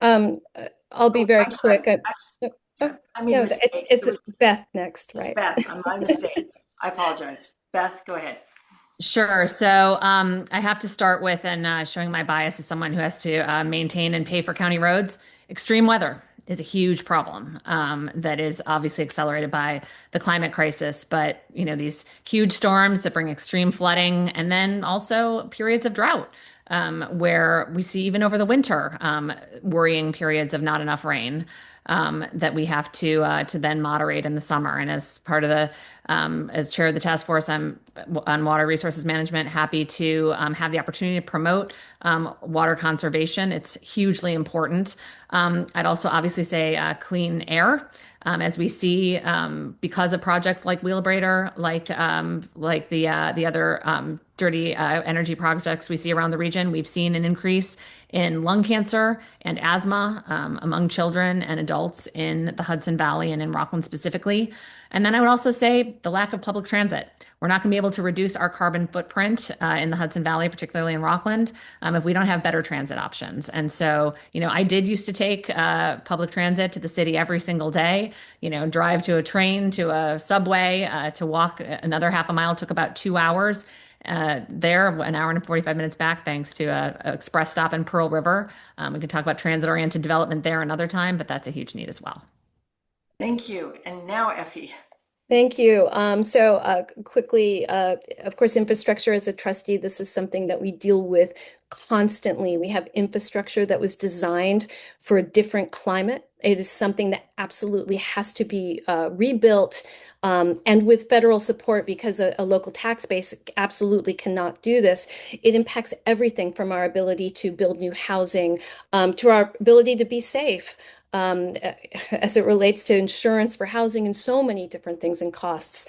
I'll be very quick. I made a mistake. It's Beth next, right? Beth, my mistake. I apologize. Beth, go ahead. Sure. So I have to start with, and showing my bias as someone who has to maintain and pay for county roads, extreme weather is a huge problem that is obviously accelerated by the climate crisis. But, these huge storms that bring extreme flooding and then also periods of drought where we see even over the winter worrying periods of not enough rain. That we have to then moderate in the summer. And as part of the, as chair of the task force, I'm on water resources management, happy to have the opportunity to promote water conservation. It's hugely important. I'd also obviously say clean air. As we see, because of projects like Wheelabrator, like the other dirty energy projects we see around the region, we've seen an increase in lung cancer and asthma among children and adults in the Hudson Valley and in Rockland specifically. And then I would also say the lack of public transit. We're not going to be able to reduce our carbon footprint in the Hudson Valley, particularly in Rockland, if we don't have better transit options. And so, I did used to take public transit to the city every single day, drive to a train, to a subway, to walk another half a mile took about 2 hours. There, an hour and 45 minutes back, thanks to a express stop in Pearl River. We can talk about transit-oriented development there another time, but that's a huge need as well. Thank you. And now Effie. Thank you. Quickly, of course, infrastructure as a trustee, this is something that we deal with constantly. We have infrastructure that was designed for a different climate. It is something that absolutely has to be rebuilt, and with federal support, because a local tax base absolutely cannot do this. It impacts everything from our ability to build new housing to our ability to be safe. As it relates to insurance for housing and so many different things and costs.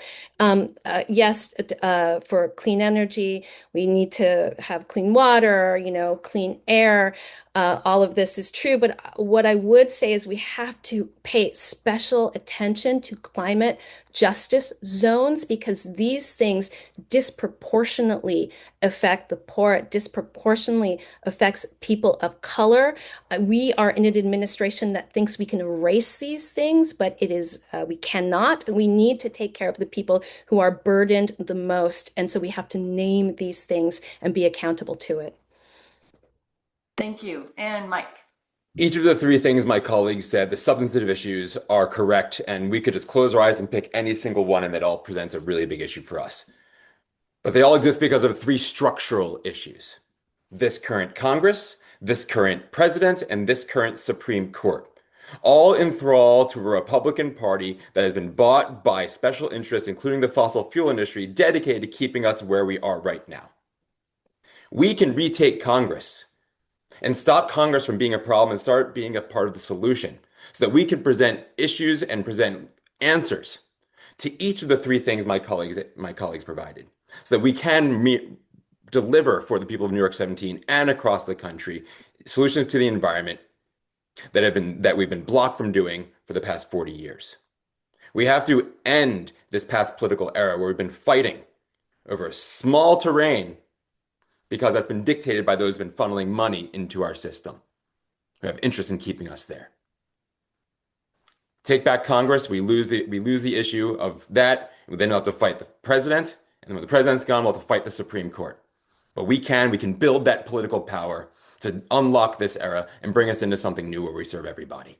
Yes, for clean energy, we need to have clean water, clean air. all of this is true. But what I would say is we have to pay special attention to climate justice zones because these things disproportionately affect the poor, it disproportionately affects people of color. We are in an administration that thinks we can erase these things, but it is we cannot. We need to take care of the people who are burdened the most, and so we have to name these things and be accountable to it. Thank you. And Mike. Each of the three things my colleagues said, the substantive issues are correct, and we could just close our eyes and pick any single one, and it all presents a really big issue for us. But they all exist because of three structural issues: this current Congress, this current president, and this current Supreme Court, all in thrall to a Republican Party that has been bought by special interests, including the fossil fuel industry, dedicated to keeping us where we are right now. We can retake Congress and stop Congress from being a problem and start being a part of the solution so that we can present issues and present answers to each of the three things my colleagues provided so that we can deliver for the people of New York 17 and across the country solutions to the environment that we've been blocked from doing for the past 40 years. We have to end this past political era where we've been fighting over a small terrain because that's been dictated by those who've been funneling money into our system, who have interest in keeping us there. Take back Congress, we lose the issue of that. We then have to fight the president, and then when the president's gone, we'll have to fight the Supreme Court. But we can build that political power to unlock this era and bring us into something new where we serve everybody.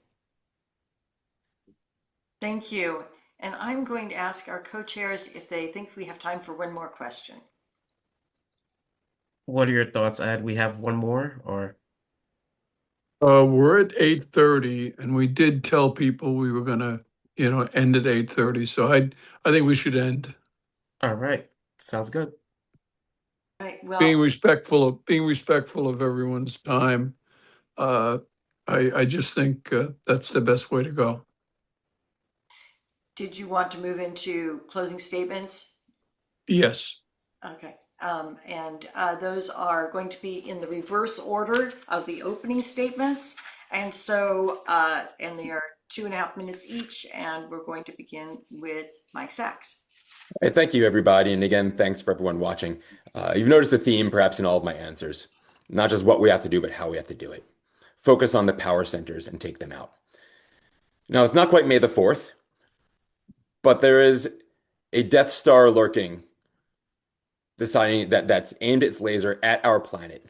Thank you. And I'm going to ask our co-chairs if they think we have time for one more question. What are your thoughts, Ed? We have one more, or? We're at 8:30, and we did tell people we were gonna, end at 8:30. So I think we should end. All right, sounds good. All right, well, Being respectful of everyone's time. I just think that's the best way to go. did you want to move into closing statements? Yes. Okay. And those are going to be in the reverse order of the opening statements. And so, and they are 2.5 minutes each. And we're going to begin with Mike Sachs. Hey, thank you, everybody. And again, thanks for everyone watching. You've noticed the theme perhaps in all of my answers, not just what we have to do, but how we have to do it. Focus on the power centers and take them out. Now, it's not quite May the 4th, but there is a Death Star lurking, deciding that's aimed its laser at our planet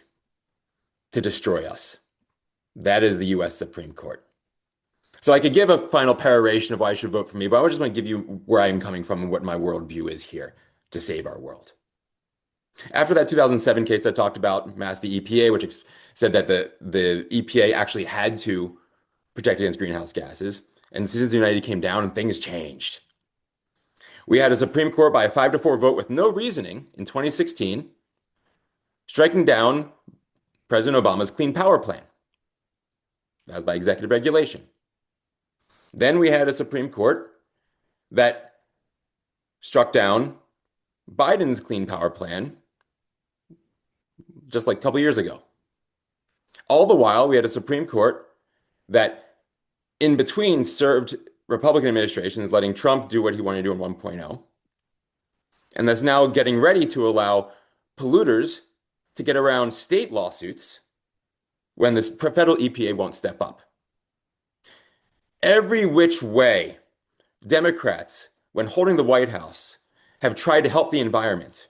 to destroy us. That is the US Supreme Court. So I could give a final peroration of why I should vote for me, but I just want to give you where I'm coming from and what my worldview is here to save our world. After that 2007 case I talked about, Mass v. EPA, which said that the EPA actually had to protect against greenhouse gases, and Citizens United came down and things changed. We had a Supreme Court by a 5-4 vote with no reasoning in 2016, striking down President Obama's Clean Power Plan. That was by executive regulation. Then we had a Supreme Court that struck down Biden's Clean Power Plan just like a couple years ago. All the while, we had a Supreme Court that in between served Republican administrations, letting Trump do what he wanted to do in 1.0, and that's now getting ready to allow polluters to get around state lawsuits when the federal EPA won't step up. Every which way, Democrats, when holding the White House, have tried to help the environment.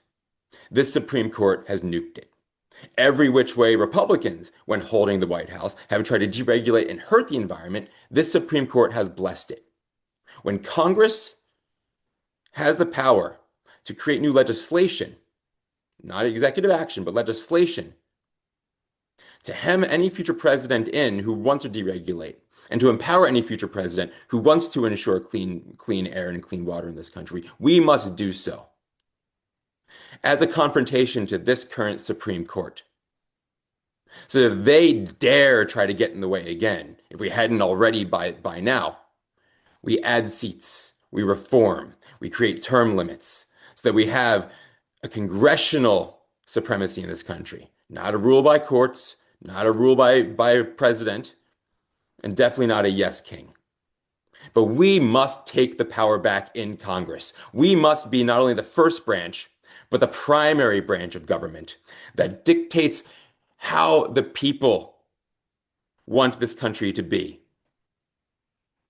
This Supreme Court has nuked it. Every which way, Republicans, when holding the White House, have tried to deregulate and hurt the environment. This Supreme Court has blessed it. When Congress has the power to create new legislation, not executive action, but legislation, to hem any future president in who wants to deregulate, and to empower any future president who wants to ensure clean air and clean water in this country, we must do so. As a confrontation to this current Supreme Court. So if they dare try to get in the way again, if we hadn't already by now, we add seats, we reform, we create term limits so that we have a congressional supremacy in this country, not a rule by courts, not a rule by a president, and definitely not a yes king. But we must take the power back in Congress. We must be not only the first branch, but the primary branch of government that dictates how the people want this country to be.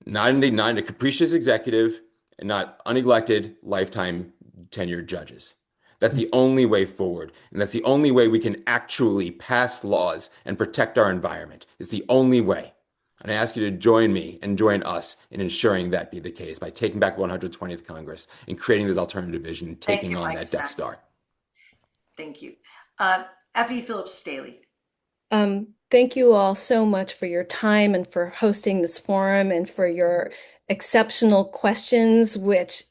Not in a capricious executive and not unelected lifetime tenured judges. That's the only way forward. And that's the only way we can actually pass laws and protect our environment. It's the only way. And I ask you to join me and join us in ensuring that be the case by taking back 120th Congress and creating this alternative vision and Thank taking you, on Mike that Death Sachs. Star. Thank you. Effie Phillips Staley. Thank you all so much for your time and for hosting this forum and for your exceptional questions, which,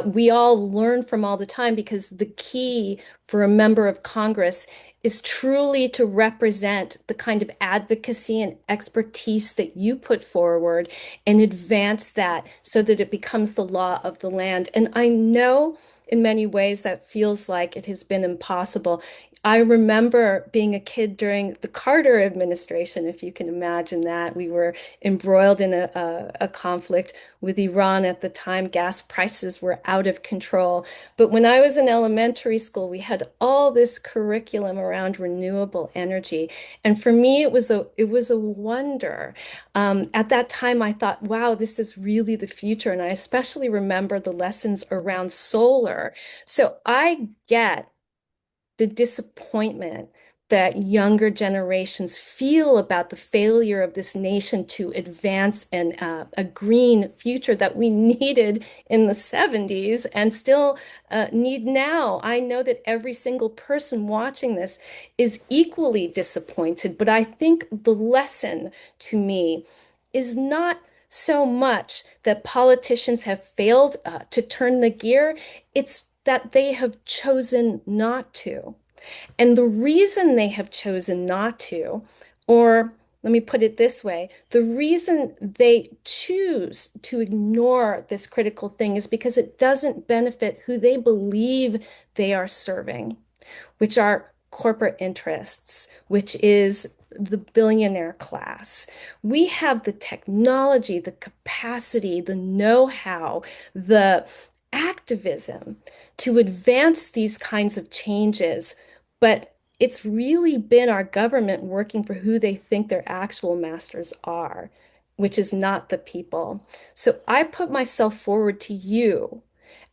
we all learn from all the time, because the key for a member of Congress is truly to represent the kind of advocacy and expertise that you put forward and advance that so that it becomes the law of the land. And I know in many ways that feels like it has been impossible. I remember being a kid during the Carter administration, if you can imagine that. We were embroiled in a conflict with Iran at the time. Gas prices were out of control. But when I was in elementary school, we had all this curriculum around renewable energy. And for me, it was a wonder. At that time, I thought, wow, this is really the future. And I especially remember the lessons around solar. So I get the disappointment that younger generations feel about the failure of this nation to advance a green future that we needed in the 70s and still need now. I know that every single person watching this is equally disappointed, but I think the lesson to me is not so much that politicians have failed to turn the gear, it's that they have chosen not to. And the reason they have chosen not to, or let me put it this way, the reason they choose to ignore this critical thing is because it doesn't benefit who they believe they are serving, which are corporate interests, which is the billionaire class. We have the technology, the capacity, the know-how, the activism to advance these kinds of changes, but it's really been our government working for who they think their actual masters are, which is not the people. So I put myself forward to you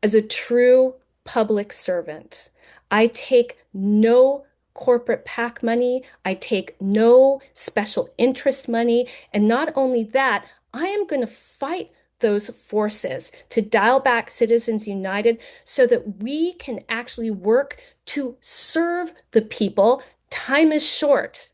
as a true public servant. I take no corporate PAC money. I take no special interest money. And not only that, I am going to fight those forces to dial back Citizens United so that we can actually work to serve the people. Time is short.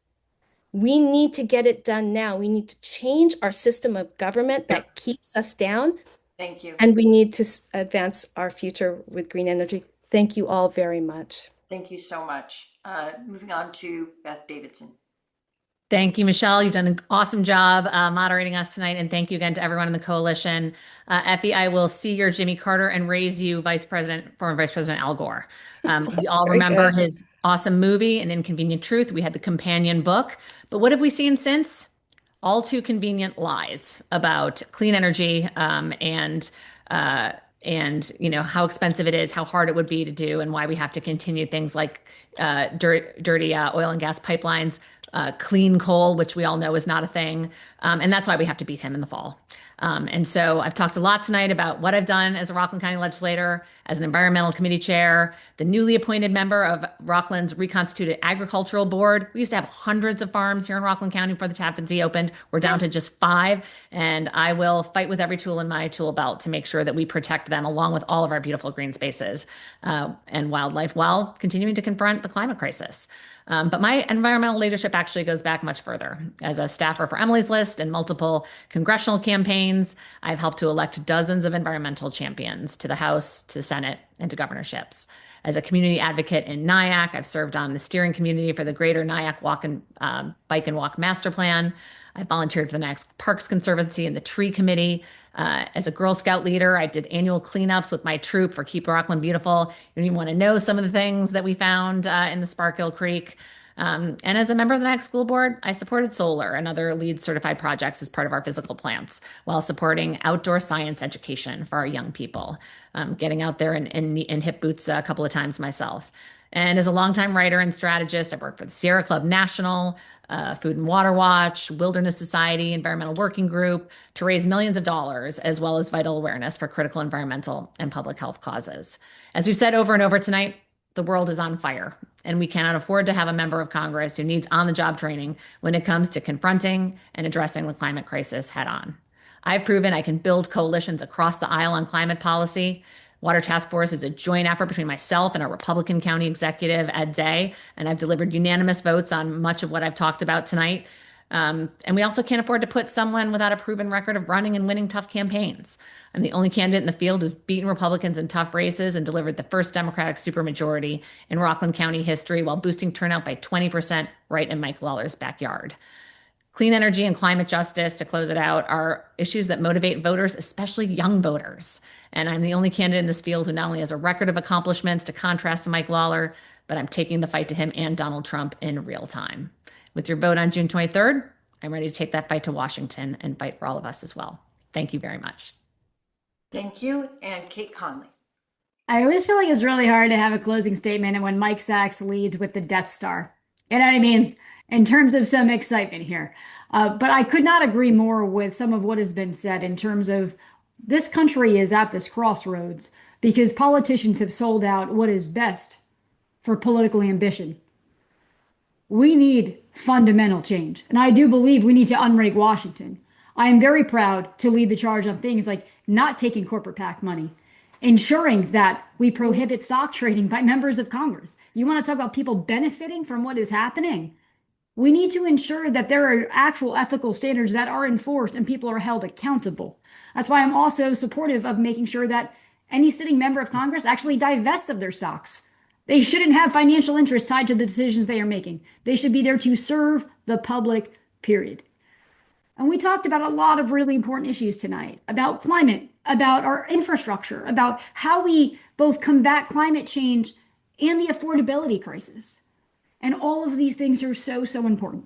We need to get it done now. We need to change our system of government that keeps us down. Thank you. And we need to advance our future with green energy. Thank you all very much. Thank you so much. Moving on to Beth Davidson. Thank you, Michelle. You've done an awesome job moderating us tonight. And thank you again to everyone in the coalition. Effie, I will see your Jimmy Carter and raise you former Vice President Al Gore. We all remember his awesome movie, An Inconvenient Truth. We had the companion book. But what have we seen since? All too convenient lies about clean energy and how expensive it is, how hard it would be to do, and why we have to continue things like dirty oil and gas pipelines, clean coal, which we all know is not a thing. And that's why we have to beat him in the fall. And so I've talked a lot tonight about what I've done as a Rockland County legislator, as an environmental committee chair, the newly appointed member of Rockland's reconstituted agricultural board. We used to have hundreds of farms here in Rockland County before the Tappan Zee opened. We're down to just 5. And I will fight with every tool in my tool belt to make sure that we protect them along with all of our beautiful green spaces and wildlife while continuing to confront the climate crisis. But my environmental leadership actually goes back much further. As a staffer for Emily's List and multiple congressional campaigns, I've helped to elect dozens of environmental champions to the House, to the Senate, and to governorships. As a community advocate in Nyack, I've served on the steering committee for the Greater Nyack Bike and Walk Master Plan. I volunteered for the Nyack Parks Conservancy and the Tree Committee. As a Girl Scout leader, I did annual cleanups with my troop for Keep Rockland Beautiful. You don't even want to know some of the things that we found in the Sparkill Creek. And as a member of the next school board, I supported solar and other LEED certified projects as part of our physical plants while supporting outdoor science education for our young people, getting out there in hip boots a couple of times myself. And as a longtime writer and strategist, I've worked for the Sierra Club National, Food and Water Watch, Wilderness Society, Environmental Working Group to raise millions of dollars, as well as vital awareness for critical environmental and public health causes. As we've said over and over tonight, the world is on fire, and we cannot afford to have a member of Congress who needs on the job training when it comes to confronting and addressing the climate crisis head on. I've proven I can build coalitions across the aisle on climate policy. Water Task Force is a joint effort between myself and our Republican County Executive, Ed Day, and I've delivered unanimous votes on much of what I've talked about tonight. And we also can't afford to put someone without a proven record of running and winning tough campaigns. I'm the only candidate in the field who's beaten Republicans in tough races and delivered the first Democratic supermajority in Rockland County history while boosting turnout by 20% right in Mike Lawler's backyard. Clean energy and climate justice, to close it out, are issues that motivate voters, especially young voters. And I'm the only candidate in this field who not only has a record of accomplishments to contrast to Mike Lawler, but I'm taking the fight to him and Donald Trump in real time. With your vote on June 23rd, I'm ready to take that fight to Washington and fight for all of us as well. Thank you very much. Thank you. And Kate Conley. I always feel like it's really hard to have a closing statement and when Mike Sachs leads with the Death Star. You know what I mean? In terms of some excitement here. But I could not agree more with some of what has been said in terms of this country is at this crossroads because politicians have sold out what is best for political ambition. We need fundamental change. And I do believe we need to unrig Washington. I am very proud to lead the charge on things like not taking corporate PAC money, ensuring that we prohibit stock trading by members of Congress. You want to talk about people benefiting from what is happening? We need to ensure that there are actual ethical standards that are enforced and people are held accountable. That's why I'm also supportive of making sure that any sitting member of Congress actually divests of their stocks. They shouldn't have financial interests tied to the decisions they are making. They should be there to serve the public, period. And we talked about a lot of really important issues tonight, about climate, about our infrastructure, about how we both combat climate change and the affordability crisis. And all of these things are so, so important.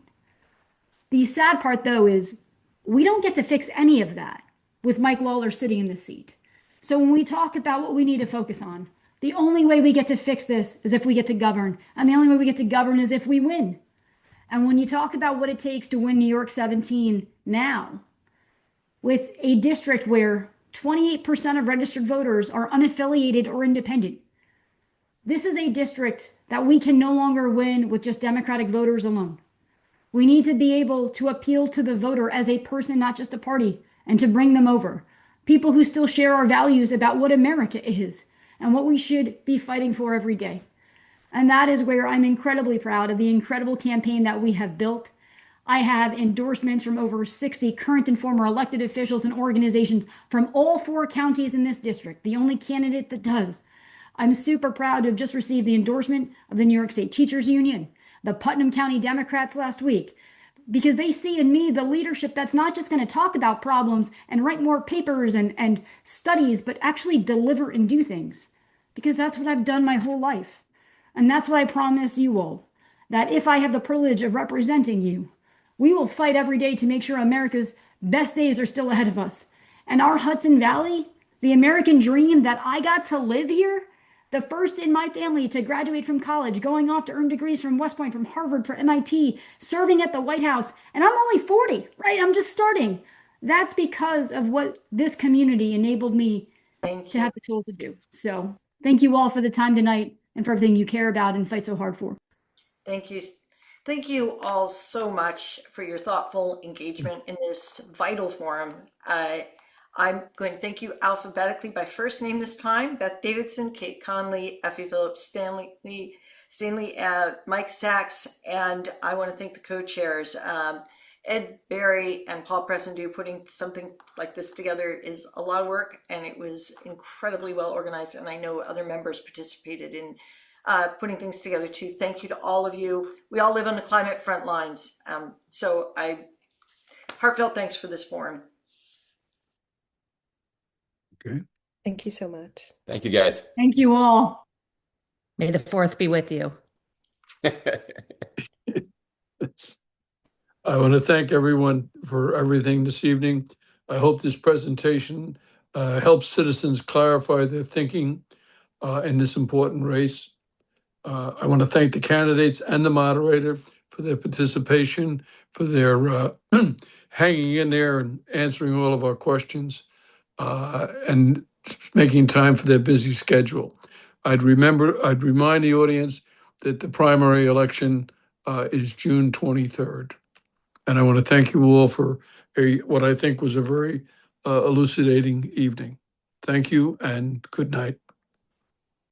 The sad part, though, is we don't get to fix any of that with Mike Lawler sitting in this seat. So when we talk about what we need to focus on, the only way we get to fix this is if we get to govern. And the only way we get to govern is if we win. And when you talk about what it takes to win New York 17 now, with a district where 28% of registered voters are unaffiliated or independent, this is a district that we can no longer win with just Democratic voters alone. We need to be able to appeal to the voter as a person, not just a party, and to bring them over. People who still share our values about what America is and what we should be fighting for every day. And that is where I'm incredibly proud of the incredible campaign that we have built. I have endorsements from over 60 current and former elected officials and organizations from all 4 counties in this district, the only candidate that does. I'm super proud to have just received the endorsement of the New York State Teachers Union, the Putnam County Democrats last week, because they see in me the leadership that's not just going to talk about problems and write more papers and studies, but actually deliver and do things, because that's what I've done my whole life. And that's what I promise you all, that if I have the privilege of representing you, we will fight every day to make sure America's best days are still ahead of us. And our Hudson Valley, the American dream that I got to live here, the first in my family to graduate from college, going off to earn degrees from West Point, from Harvard, from MIT, serving at the White House. And I'm only 40, right? I'm just starting. That's because of what this community enabled me to have the tools to do. So thank you all for the time tonight and for everything you care about and fight so hard for. Thank you. Thank you all so much for your thoughtful engagement in this vital forum. I'm going to thank you alphabetically by first name this time: Beth Davidson, Kate Conley, Effie Phillips, Stanley, Mike Sachs, and I want to thank the co-chairs. Ed Barry and Paul Pressendew. Putting something like this together is a lot of work, and it was incredibly well organized, and I know other members participated in putting things together too. Thank you to all of you. We all live on the climate front lines, so heartfelt thanks for this forum. Okay. Thank you so much. Thank you, guys. Thank you all. May the 4th be with you. I want to thank everyone for everything this evening. I hope this presentation helps citizens clarify their thinking in this important race. I want to thank the candidates and the moderator for their participation, for their hanging in there and answering all of our questions, and making time for their busy schedule. I'd remind the audience that the primary election is June 23rd. And I want to thank you all for what I think was a very elucidating evening. Thank you and good night.